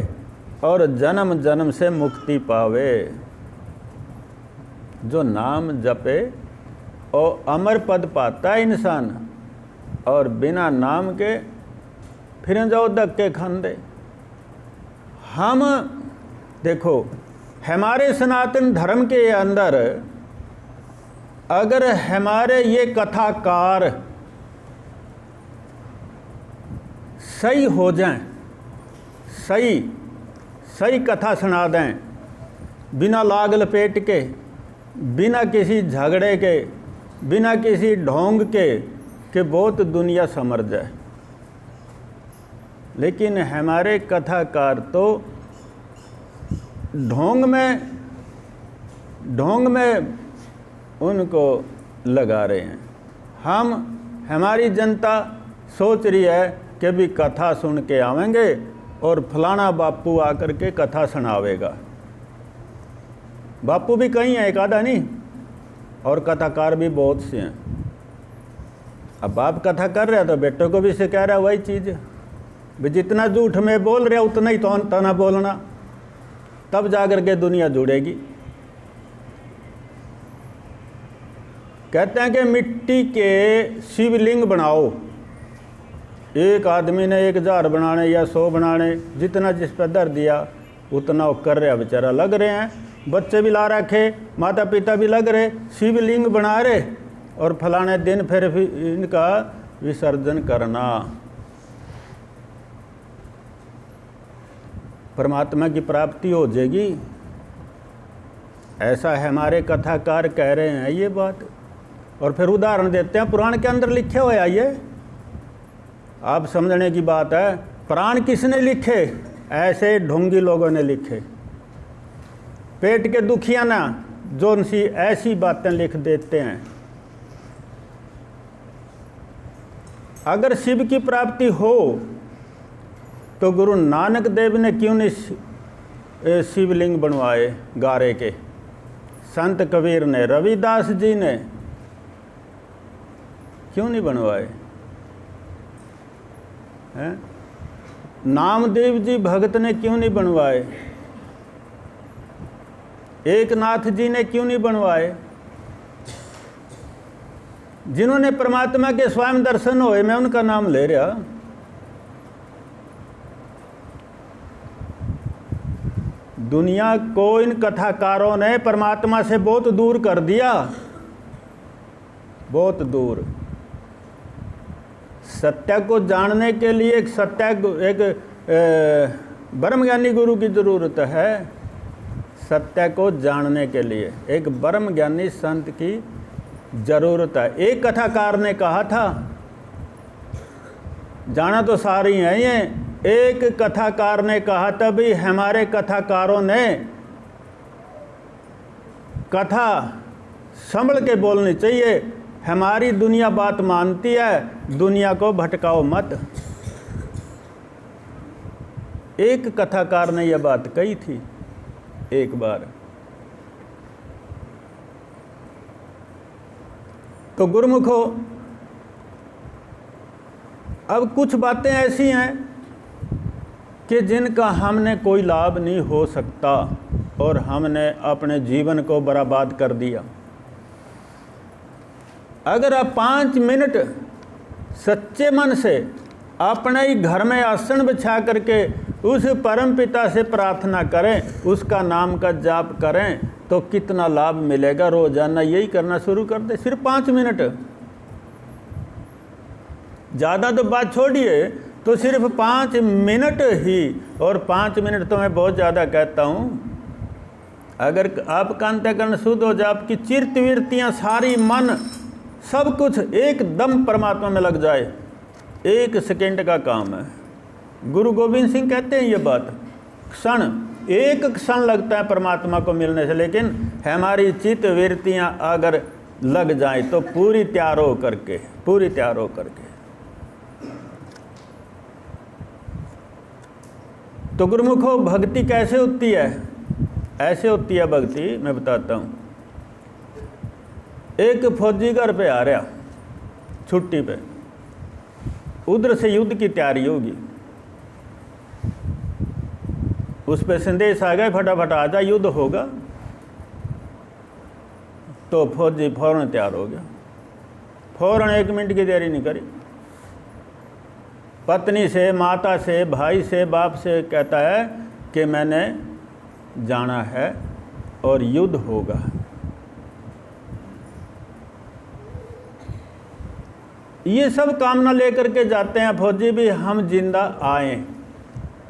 और जन्म जन्म से मुक्ति पावे। जो नाम जपे और अमर पद पाता है इंसान, और बिना नाम के फिर जाओ धक्के खांदे। हम देखो, हमारे सनातन धर्म के अंदर अगर हमारे ये कथाकार सही हो जाएं, सही कथा सुना दें, बिना लाग लपेट के, बिना किसी झगड़े के, बिना किसी ढोंग के, कि बहुत दुनिया समझ जाए। लेकिन हमारे कथाकार तो ढोंग में उनको लगा रहे हैं। हमारी जनता सोच रही है कि भी कथा सुन के आवेंगे और फलाना बापू आकर के कथा सुनावेगा। बापू भी कहीं है, एक आधा नहीं, और कथाकार भी बहुत से हैं। अब बाप कथा कर रहे तो बेटों को भी सिखा रहा वही चीज़ भी, जितना झूठ में बोल रहे उतना ही तो तना बोलना, तब जाकर के दुनिया जुड़ेगी। कहते हैं कि मिट्टी के शिवलिंग बनाओ। एक आदमी ने 1000 बनाने या 100 बनाने, जितना जिस पर दर दिया उतना वो कर रहा, बेचारा लग रहे हैं, बच्चे भी ला रखे, माता पिता भी लग रहे, शिवलिंग बना रहे, और फलाने दिन फिर इनका विसर्जन करना। परमात्मा की प्राप्ति हो जाएगी, ऐसा हमारे कथाकार कह रहे हैं ये बात। और फिर उदाहरण देते हैं, पुराण के अंदर लिखे हुए आइए, आप समझने की बात है। पुराण किसने लिखे? ऐसे ढोंगी लोगों ने लिखे, पेट के दुखिया ना जो उनसी ऐसी बातें लिख देते हैं। अगर शिव की प्राप्ति हो तो गुरु नानक देव ने क्यों नहीं शिवलिंग बनवाए गारे के? संत कबीर ने, रविदास जी ने क्यों नहीं बनवाए हैं? नामदेव जी भगत ने क्यों नहीं बनवाए? एकनाथ जी ने क्यों नहीं बनवाए? जिन्होंने परमात्मा के स्वयं दर्शन हुए, मैं उनका नाम ले रहा। दुनिया को इन कथाकारों ने परमात्मा से बहुत दूर कर दिया, बहुत दूर। सत्य को जानने के लिए एक ब्रह्मज्ञानी गुरु की ज़रूरत है। सत्य को जानने के लिए एक ब्रह्मज्ञानी संत की ज़रूरत है। एक कथाकार ने कहा था, जाना तो सारी हैं ये, एक कथाकार ने कहा था भी हमारे कथाकारों ने कथा संभल के बोलनी चाहिए, हमारी दुनिया बात मानती है, दुनिया को भटकाओ मत। एक कथाकार ने यह बात कही थी एक बार। तो गुरुमुखो, अब कुछ बातें ऐसी हैं कि जिनका हमने कोई लाभ नहीं हो सकता और हमने अपने जीवन को बर्बाद कर दिया। अगर आप 5 मिनट सच्चे मन से अपने ही घर में आसन बिछा करके उस परम पिता से प्रार्थना करें, उसका नाम का जाप करें, तो कितना लाभ मिलेगा। रोजाना यही करना शुरू कर दे, सिर्फ 5 मिनट। ज़्यादा तो बात छोड़िए, तो सिर्फ 5 मिनट ही, और 5 मिनट तो मैं बहुत ज़्यादा कहता हूँ। अगर आपका अंतःकरण शुद्ध हो जाए, आपकी चित्तवृत्तियाँ सारी, मन सब कुछ एकदम परमात्मा में लग जाए, 1 सेकेंड का काम है। गुरु गोविंद सिंह कहते हैं ये बात, क्षण, 1 क्षण लगता है परमात्मा को मिलने से, लेकिन हमारी चित्तवृत्तियाँ अगर लग जाए तो पूरी तैयार हो करके, पूरी तैयार हो करके। तो गुरुमुखो, भक्ति कैसे होती है? ऐसे होती है भक्ति, मैं बताता हूँ। एक फौजी घर पे आ रहा छुट्टी पे, उधर से युद्ध की तैयारी होगी, उस पे संदेश आ गए, फटाफट आ जा, युद्ध होगा। तो फौजी फौरन तैयार हो गया, फौरन 1 मिनट की देरी नहीं करी। पत्नी से, माता से, भाई से, बाप से कहता है कि मैंने जाना है और युद्ध होगा। ये सब कामना लेकर के जाते हैं फौजी भी, हम जिंदा आएं,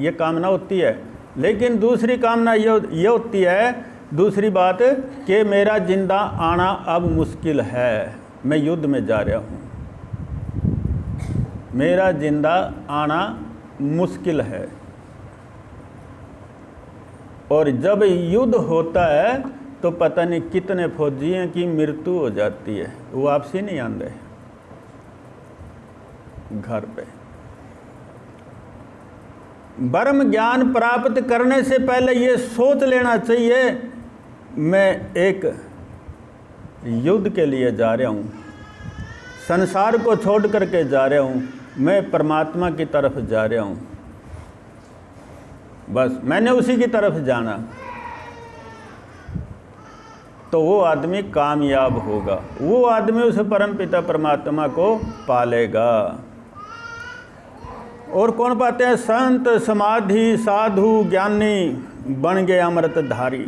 ये कामना होती है। लेकिन दूसरी कामना ये होती है, दूसरी बात कि मेरा जिंदा आना अब मुश्किल है, मैं युद्ध में जा रहा हूँ, मेरा जिंदा आना मुश्किल है। और जब युद्ध होता है तो पता नहीं कितने फौजियों की मृत्यु हो जाती है, वो वापसी नहीं आते घर पे। ब्रह्म ज्ञान प्राप्त करने से पहले ये सोच लेना चाहिए, मैं एक युद्ध के लिए जा रहा हूँ, संसार को छोड़ करके जा रहा हूँ, मैं परमात्मा की तरफ जा रहा हूँ, बस मैंने उसी की तरफ जाना। तो वो आदमी कामयाब होगा, वो आदमी उस परमपिता परमात्मा को पालेगा। और कौन पाते हैं? संत समाधि साधु ज्ञानी बन गए अमृतधारी।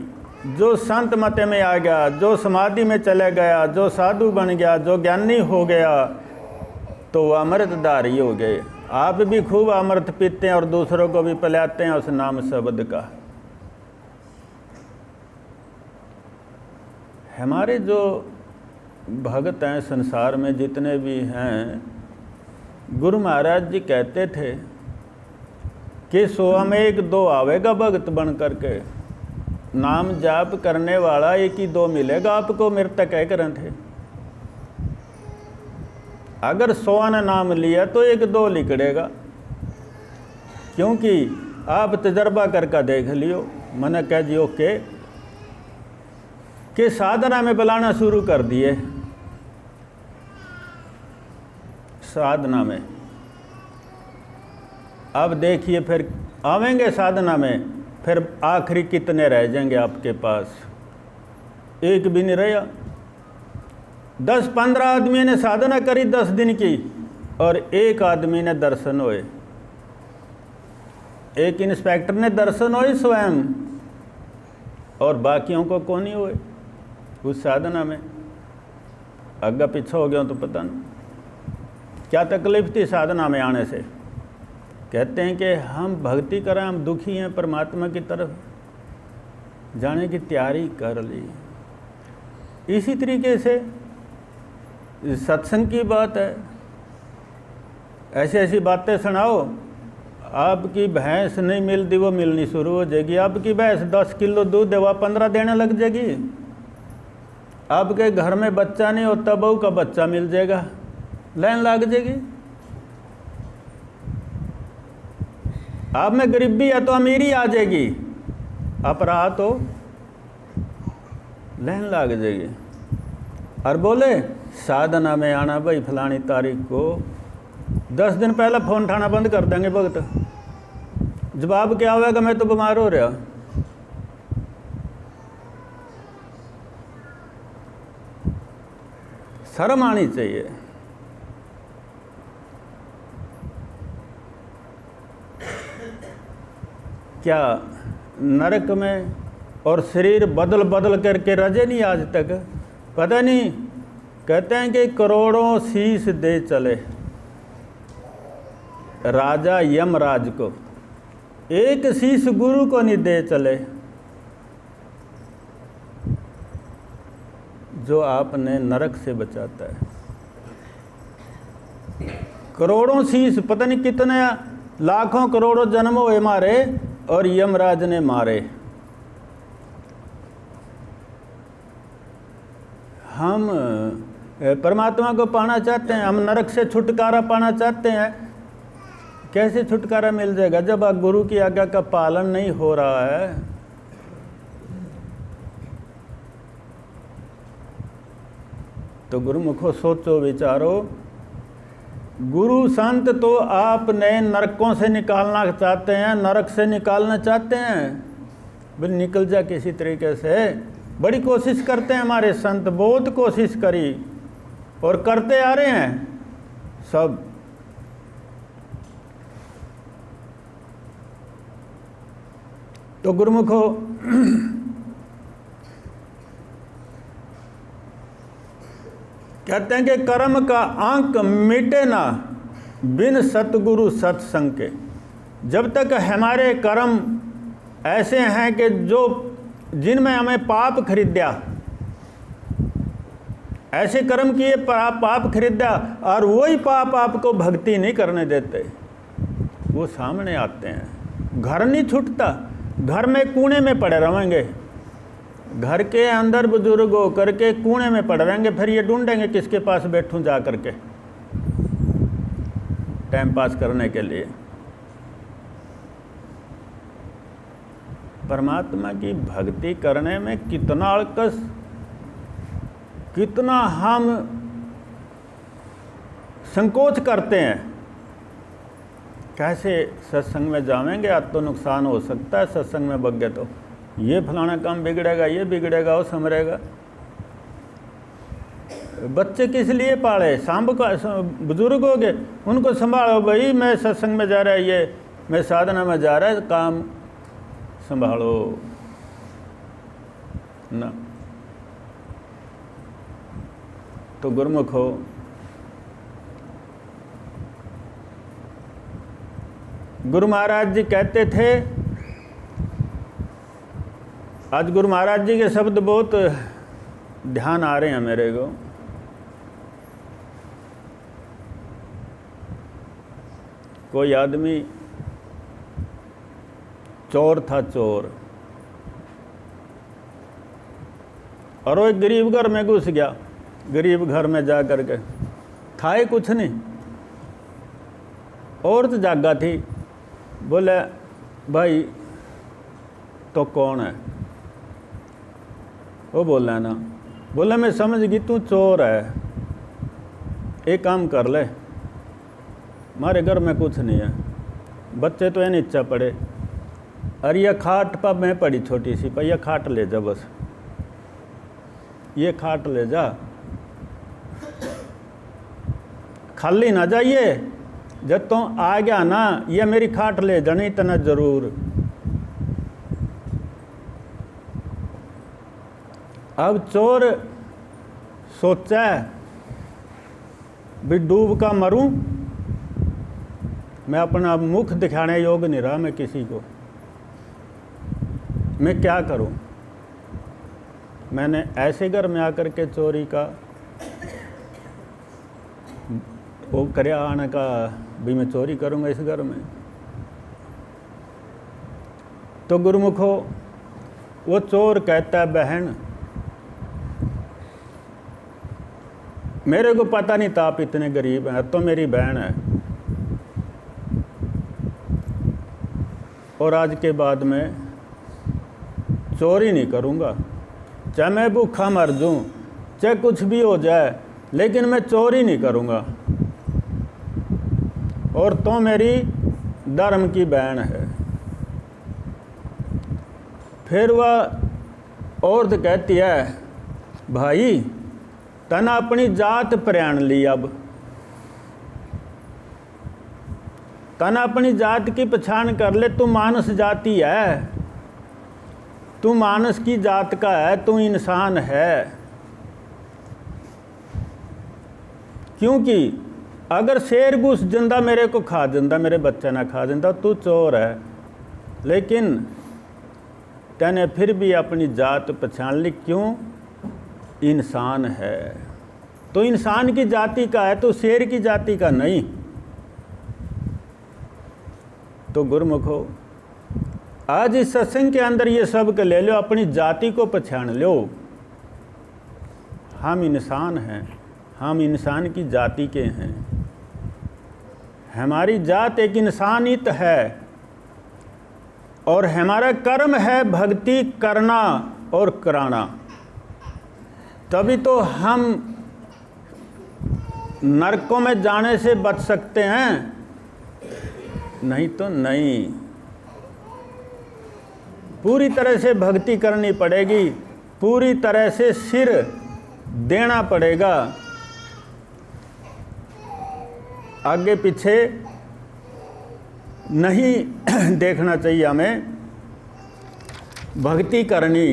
जो संत मत में आ गया, जो समाधि में चले गया, जो साधु बन गया, जो ज्ञानी हो गया, तो वह अमृतधारी हो गए। आप भी खूब अमृत पीते हैं और दूसरों को भी पिलाते हैं उस नाम शब्द का। हमारे जो भगत हैं संसार में जितने भी हैं, गुरु महाराज जी कहते थे कि 100 में 1-2 आवेगा भगत बन करके, नाम जाप करने वाला 1 ही 2 मिलेगा आपको, मृतक कह कर थे। अगर 100 ने नाम लिया तो 1-2 लिखड़ेगा, क्योंकि आप तजर्बा करके देख लियो। मैंने कह दियो कि साधना में बुलाना शुरू कर दिए, साधना में। अब देखिए फिर आवेंगे साधना में, फिर आखिरी कितने रह जाएंगे आपके पास? एक भी नहीं रहा। 10-15 आदमी ने साधना करी 10 दिन की, और 1 आदमी ने दर्शन होए, एक इंस्पेक्टर ने दर्शन होए स्वयं, और बाकियों को कौन ही हुए उस साधना में। आगे पीछे हो गया तो पता नहीं क्या तकलीफ थी साधना में आने से। कहते हैं कि हम भक्ति करें, हम दुखी हैं, परमात्मा की तरफ जाने की तैयारी कर ली। इसी तरीके से सत्संग की बात है, ऐसी ऐसी बातें सुनाओ। आपकी भैंस नहीं मिलती, वो मिलनी शुरू हो जाएगी। आपकी भैंस 10 किलो दूध देवा 15 देने लग जाएगी। आपके घर में बच्चा नहीं होता, बहू का बच्चा मिल जाएगा, लाइन लग जाएगी। आप में गरीबी है तो अमीरी आ जाएगी, अपराध तो लाइन लग जाएगी। और बोले साधना में आना भाई फलानी तारीख को, 10 दिन पहले फ़ोन उठाना बंद कर देंगे भगत। जवाब क्या होगा? मैं तो बीमार हो रहा। शर्म आनी चाहिए। क्या नरक में और शरीर बदल बदल करके रजे नहीं आज तक? पता नहीं। कहते हैं कि करोड़ों शीश दे चले राजा यमराज को, एक शीश गुरु को नहीं दे चले। जो आपने नरक से बचाता है। करोड़ों शीश, पता नहीं कितने लाखों करोड़ों जन्म हुए मारे, और यमराज ने मारे। हम परमात्मा को पाना चाहते हैं, हम नरक से छुटकारा पाना चाहते हैं। कैसे छुटकारा मिल जाएगा जब आप गुरु की आज्ञा का पालन नहीं हो रहा है? तो गुरुमुखो सोचो विचारो। गुरु संत तो आपने नरकों से निकालना चाहते हैं, नरक से निकालना चाहते हैं। बिल निकल जा किसी तरीके से। बड़ी कोशिश करते हैं हमारे संत, बहुत कोशिश करी और करते आ रहे हैं सब। तो गुरुमुखो कहते हैं कि कर्म का अंक मिटे ना बिन सतगुरु सत्संग के। जब तक हमारे कर्म ऐसे हैं कि जो जिनमें हमें पाप खरीदा, ऐसे कर्म किए पाप खरीदा, और वही पाप आपको भक्ति नहीं करने देते, वो सामने आते हैं। घर नहीं छूटता, घर में कूने में पड़े रहेंगे, घर के अंदर बुजुर्ग हो करके कूने में पड़े रहेंगे, फिर ये ढूंढेंगे किसके पास बैठूं जा करके टाइम पास करने के लिए। परमात्मा की भक्ति करने में कितना अड़कस, कितना हम संकोच करते हैं। कैसे सत्संग में जाएंगे, आज तो नुकसान हो सकता है, सत्संग में बग गए तो ये फलाना काम बिगड़ेगा, ये बिगड़ेगा, वो संभरेगा। बच्चे किस लिए पाले, बुजुर्ग हो गए, उनको संभालो भाई, मैं सत्संग में जा रहा है, ये मैं साधना में जा रहा है, काम संभालो ना। तो गुरुमुख हो, गुरु महाराज जी कहते थे, आज गुरु महाराज जी के शब्द बहुत ध्यान आ रहे हैं मेरे को। कोई आदमी चोर था, चोर, और वो एक गरीब घर में घुस गया। गरीब घर में जा करके था ही कुछ नहीं, औरत जागा थी। बोले भाई तो कौन है? वो बोला ना, बोला मैं समझ गई तू चोर है, एक काम कर ले, हमारे घर में कुछ नहीं है, बच्चे तो ये नीचा पड़े, अरे यह खाट पर मैं पड़ी छोटी सी, पर यह खाट ले जा, बस ये खाट ले जा, खाली ना जाइए, जब तो आ गया ना, ये मेरी खाट ले जानी इतना जरूर। अब चोर सोचा भी डूब का मरूं, मैं अपना मुख दिखाने योग्य नहीं रहा, मैं किसी को, मैं क्या करूं? मैंने ऐसे घर में आकर के चोरी का वो करया आने का भी मैं चोरी करूंगा इस घर में। तो गुरुमुखो, वो चोर कहता है, बहन मेरे को पता नहीं था आप इतने गरीब हैं, तो मेरी बहन है, और आज के बाद में चोरी नहीं करूंगा, चाहे मैं भूखा मर जाऊं, चाहे कुछ भी हो जाए, लेकिन मैं चोरी नहीं करूंगा, और तो मेरी धर्म की बहन है। फिर वह औरत कहती है, भाई तना अपनी जात पहचान ली, अब तना अपनी जात की पहचान कर ले, तू मानस जाति है, तू मानस की जात का है, तू इंसान है। क्योंकि अगर शेर घुस जिंदा मेरे को खा जिंदा, मेरे बच्चे ना खा जिंदा, तू चोर है, लेकिन तने फिर भी अपनी जात पहचान ली, क्यों? इंसान है, तो इंसान की जाति का है, तो शेर की जाति का नहीं। तो गुरुमुखो, आज इस सत्संग के अंदर ये सब के ले लो, अपनी जाति को पहचान लो। हम इंसान हैं, हम इंसान की जाति के हैं, हमारी जात एक इंसानियत है, और हमारा कर्म है भक्ति करना और कराना। तभी तो हम नरकों में जाने से बच सकते हैं, नहीं तो नहीं। पूरी तरह से भक्ति करनी पड़ेगी, पूरी तरह से सिर देना पड़ेगा, आगे पीछे नहीं देखना चाहिए हमें। भक्ति करनी,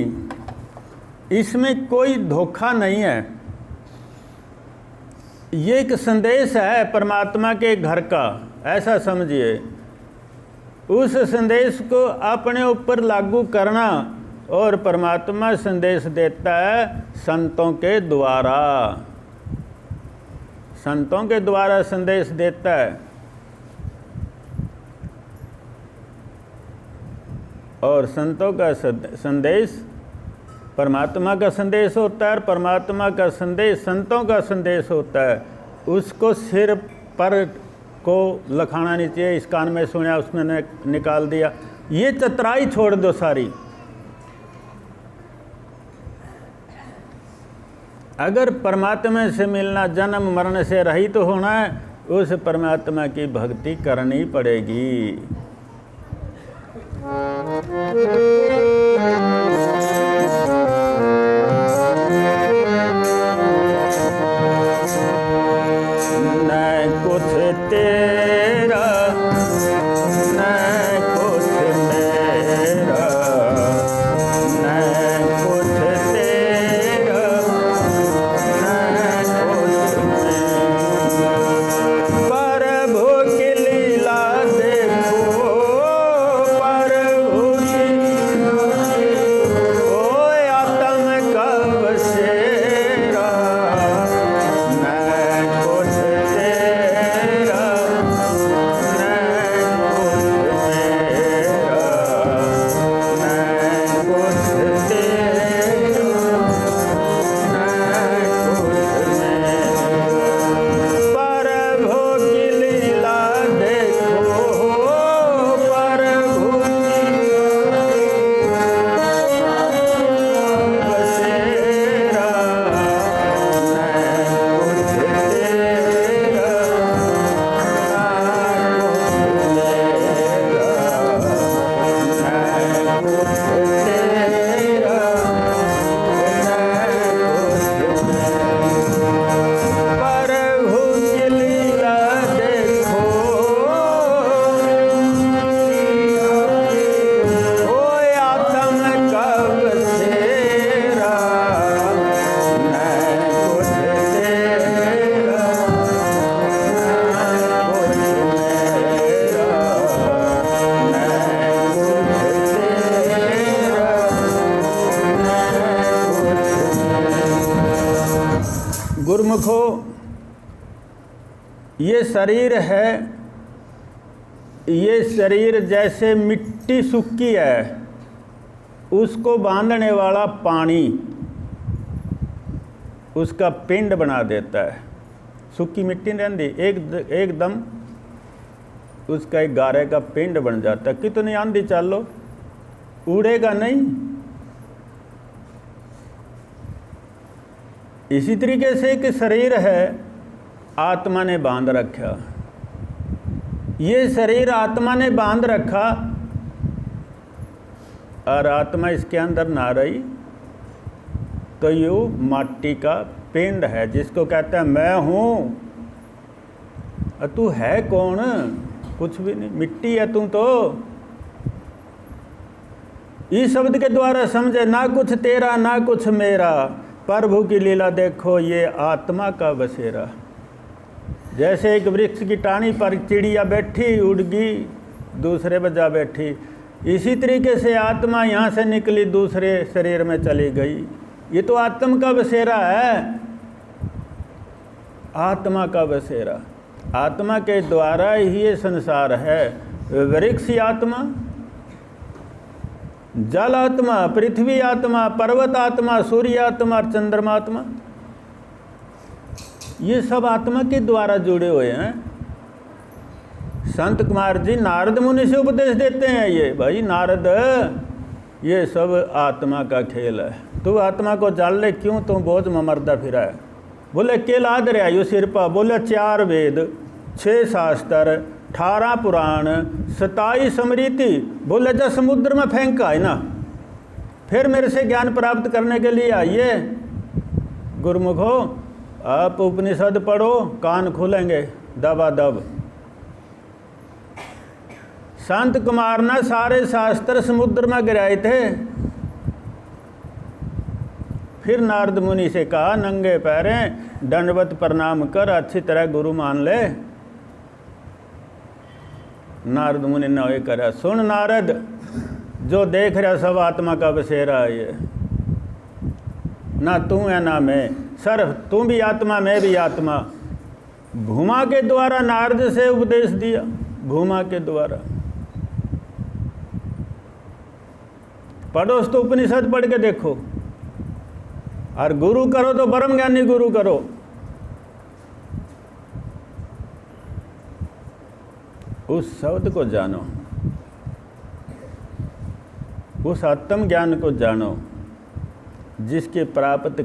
इसमें कोई धोखा नहीं है। ये एक संदेश है परमात्मा के घर का, ऐसा समझिए। उस संदेश को अपने ऊपर लागू करना, और परमात्मा संदेश देता है संतों के द्वारा, संतों के द्वारा संदेश देता है। और संतों का संदेश परमात्मा का संदेश होता है, और परमात्मा का संदेश संतों का संदेश होता है। उसको सिर पर को लखाना नहीं चाहिए, इस कान में सुना उसने निकाल दिया, ये चतराई छोड़ दो सारी। अगर परमात्मा से मिलना, जन्म मरण से रहित तो होना है, उस परमात्मा की भक्ति करनी पड़ेगी। न कुछ तेरा न कुछ मेरा, न कुछ तेरा न कुछ मेरा। प्रभु की लीला देखो, प्रभु की ओ आत्म का बसेरा। गुरुमुखो, ये शरीर है, ये शरीर जैसे मिट्टी सूखी है, उसको बांधने वाला पानी उसका पिंड बना देता है। सूखी मिट्टी नहीं रहती, एकदम उसका एक गारे का पिंड बन जाता है। कितनी आंधी चल लो उड़ेगा नहीं। इसी तरीके से एक शरीर है, आत्मा ने बांध रखा। ये शरीर आत्मा ने बांध रखा और आत्मा इसके अंदर ना रही तो ये माटी का पिंड है, जिसको कहते हैं मैं हूँ। तू है कौन? कुछ भी नहीं, मिट्टी है तू तो। इस शब्द के द्वारा समझे, ना कुछ तेरा ना कुछ मेरा, प्रभु की लीला देखो ये आत्मा का बसेरा। जैसे एक वृक्ष की टाहनी पर चिड़िया बैठी, उड़ गई, दूसरे बजा बैठी, इसी तरीके से आत्मा यहाँ से निकली, दूसरे शरीर में चली गई। ये तो आत्मा का बसेरा है, आत्मा का बसेरा। आत्मा के द्वारा ही ये संसार है। वृक्ष आत्मा, जल आत्मा, पृथ्वी आत्मा, पर्वत आत्मा, सूर्य आत्मा, चंद्रमा आत्मा, ये सब आत्मा के द्वारा जुड़े हुए हैं। संत कुमार जी नारद मुनि से उपदेश देते हैं, ये भाई नारद, ये सब आत्मा का खेल है। तू आत्मा को जान ले, क्यों तू बोझ में मरदा फिरा है। बोले के लाद रहा यो सिर पर। बोले 4 वेद, 6 शास्त्र, 18 पुराण, 27 स्मृति। बोले जब समुद्र में फेंका है ना, फिर मेरे से ज्ञान प्राप्त करने के लिए आइए। गुरुमुखो, आप उपनिषद पढ़ो, कान खुलेंगे दबादब। संत कुमार ने सारे शास्त्र समुद्र में गिराए थे। फिर नारद मुनि से कहा, नंगे पैरें दंडवत प्रणाम कर अच्छी तरह गुरु मान ले। नारद मुनि ने वही करा। सुन नारद, जो देख रहा सब आत्मा का बसेरा है ये, ना तू है ना मैं, सिर्फ तू भी आत्मा मैं भी आत्मा। भूमा के द्वारा नारद से उपदेश दिया, भूमा के द्वारा। पढ़ो तो उपनिषद पढ़ के देखो, और गुरु करो तो ब्रह्म ज्ञानी गुरु करो। उस शब्द को जानो, उस आत्म ज्ञान को जानो, जिसके प्राप्त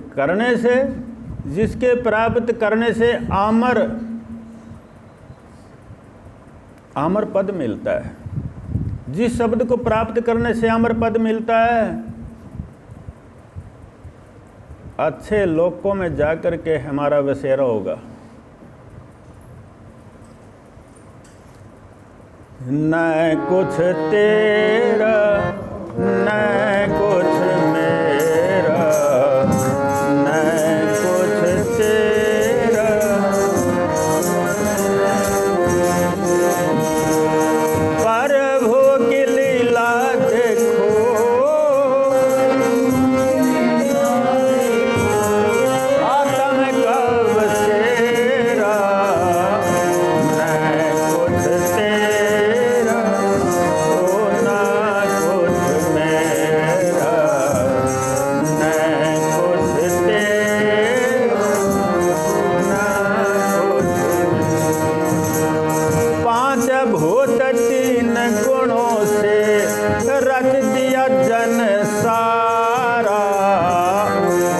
करने से आमर पद मिलता है। जिस शब्द को प्राप्त करने से अमर पद मिलता है, अच्छे लोकों में जाकर के हमारा बसेरा होगा। न कुछ तेरा न कुछ मेरा, न कुछ तेरा, प्रभु की लीला देखो, आत्म का बसेरा। न कुछ तेरा ओ ना कुछ मेरा, न कुछ तेरा ना कुछ। पांच भूत तीन गुणों से रच दिया जन सारा,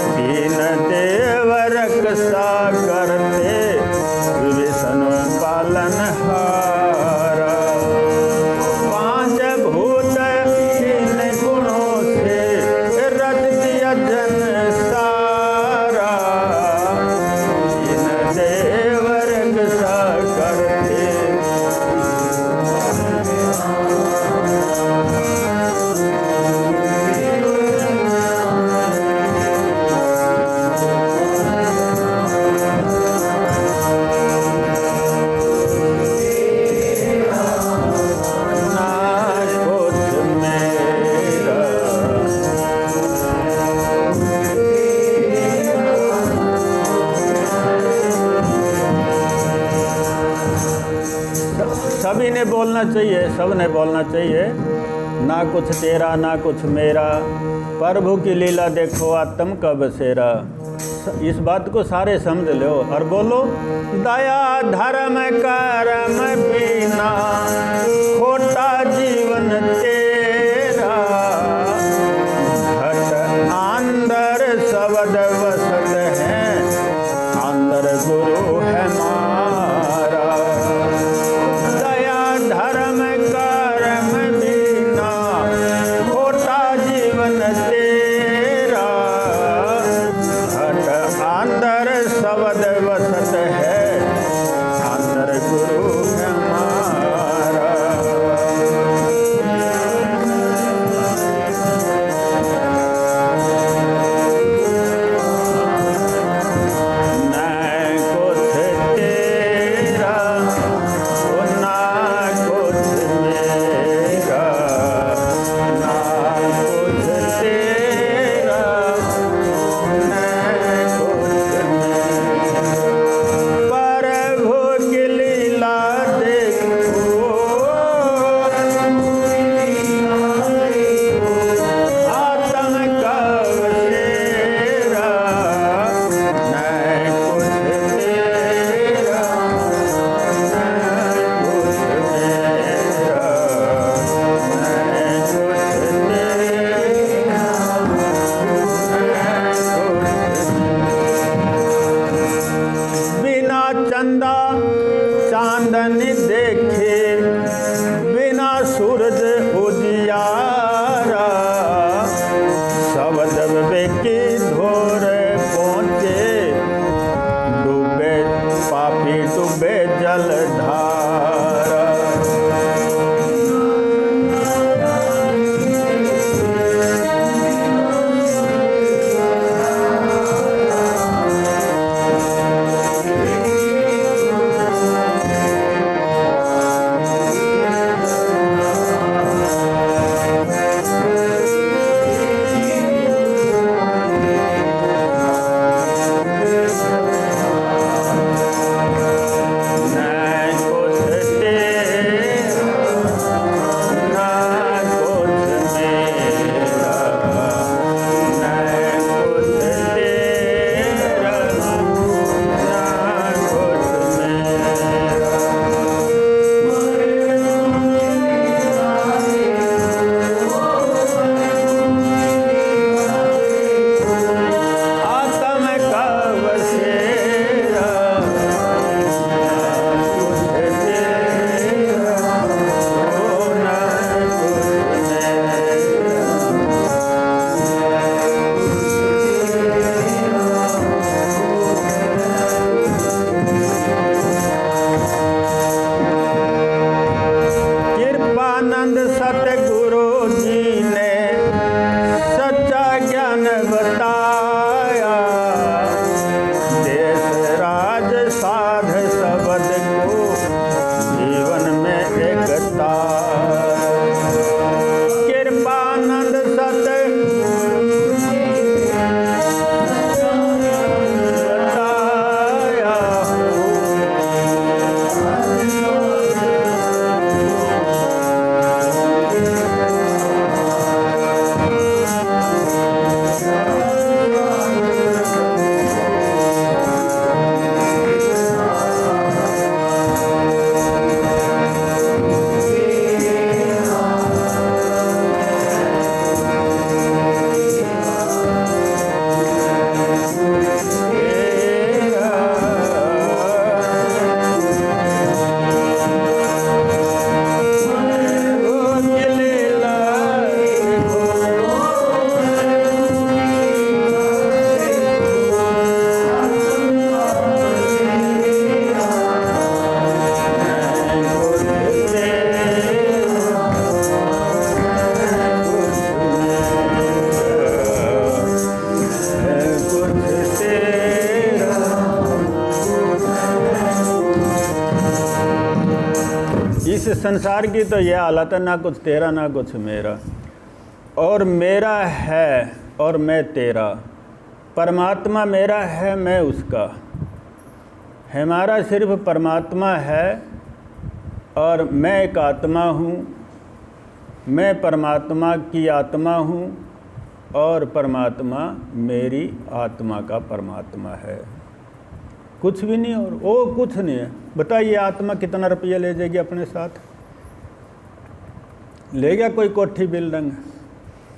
तीन देव रक्षा करते विष्णु पालन हारा। पांच भूत तीन गुणों से रच दिया जन सारा, तीन देव रक्षा करते। सभी ने बोलना चाहिए, सब ने बोलना चाहिए, ना कुछ तेरा ना कुछ मेरा, प्रभु की लीला देखो आत्म का बसेरा। इस बात को सारे समझ लो और बोलो, दया धर्म कर्म बिना खोटा जीवन तेरा, घट अंदर शब्द वसत है, अंदर गुरु है मारा। दया धर्म कर्म बिना खोटा जीवन तेरा, घट अंदर शब्द वसत है, अंदर गुरु है हमारा। न कुछ तेरा ओ ना कुछ मेरा, ना कुछ तेरा न कुछ मेरा, प्रभु की लीला देखो, आत्म का बसेरा। न कुछ तेरा न कुछ मेरा, न कुछ तेरा बिना चंदा चांदनी देखे, बिना सूरज उजियारा, सब दबे की धोर पहुँचे, डूबे पापी डूबे जलधारा। अवतार। कृपानंद सत बताया इस संसार की तो यह हालत है, ना कुछ तेरा ना कुछ मेरा, और मेरा है और मैं तेरा। परमात्मा मेरा है, मैं उसका। हमारा सिर्फ परमात्मा है और मैं एक आत्मा हूँ। मैं परमात्मा की आत्मा हूँ और परमात्मा मेरी आत्मा का परमात्मा है। कुछ भी नहीं, और वो कुछ नहीं है। बताइए आत्मा कितना रुपया ले जाएगी अपने साथ? ले गया कोई कोठी बिल्डिंग?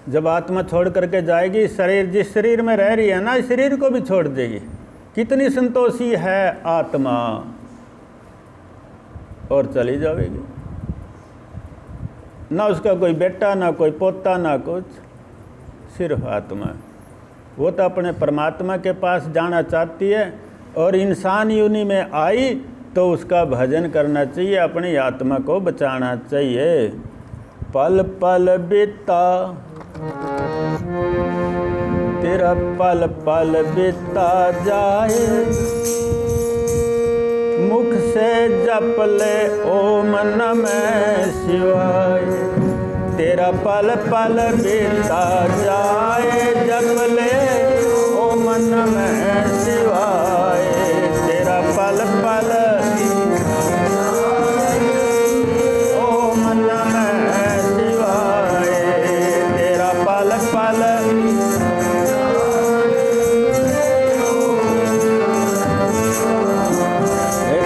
जब आत्मा छोड़ करके जाएगी, शरीर जिस शरीर में रह रही है ना, इस शरीर को भी छोड़ देगी। कितनी संतोषी है आत्मा, और चली जाएगी। ना उसका कोई बेटा, ना कोई पोता, ना कुछ, सिर्फ आत्मा। वो तो अपने परमात्मा के पास जाना चाहती है, और इंसान योनि में आई तो उसका भजन करना चाहिए, अपनी आत्मा को बचाना चाहिए। पल पल बीता तेरा, पल पल बीता जाए, मुख से जप ले ओम नमः शिवाय। तेरा पल पल बीता जाए, जप ले ओम नमः शिवाय। तेरा पल पल ओम नमः शिवाय। तेरा पल पल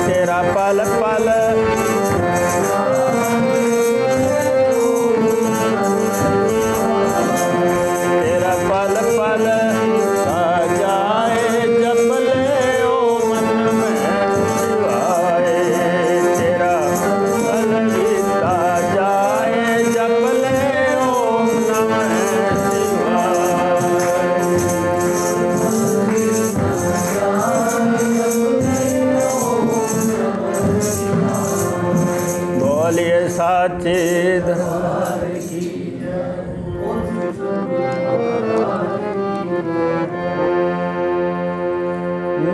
तेरा पल पल तेरा पल पल आ जाए, जप ले ओम नमः शिवाय। तेरा पल बीता जाए, जप ले ओम नमः शिवाय। बोलिए साचे दरबार की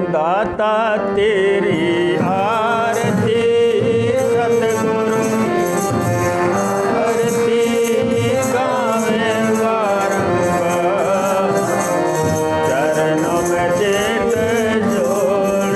दाता तेरी आरती, सतगुरु आरती गावे बारंबार। चरणों में देख जोड़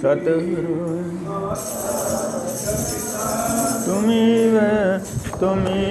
सतगुरु तुम्ही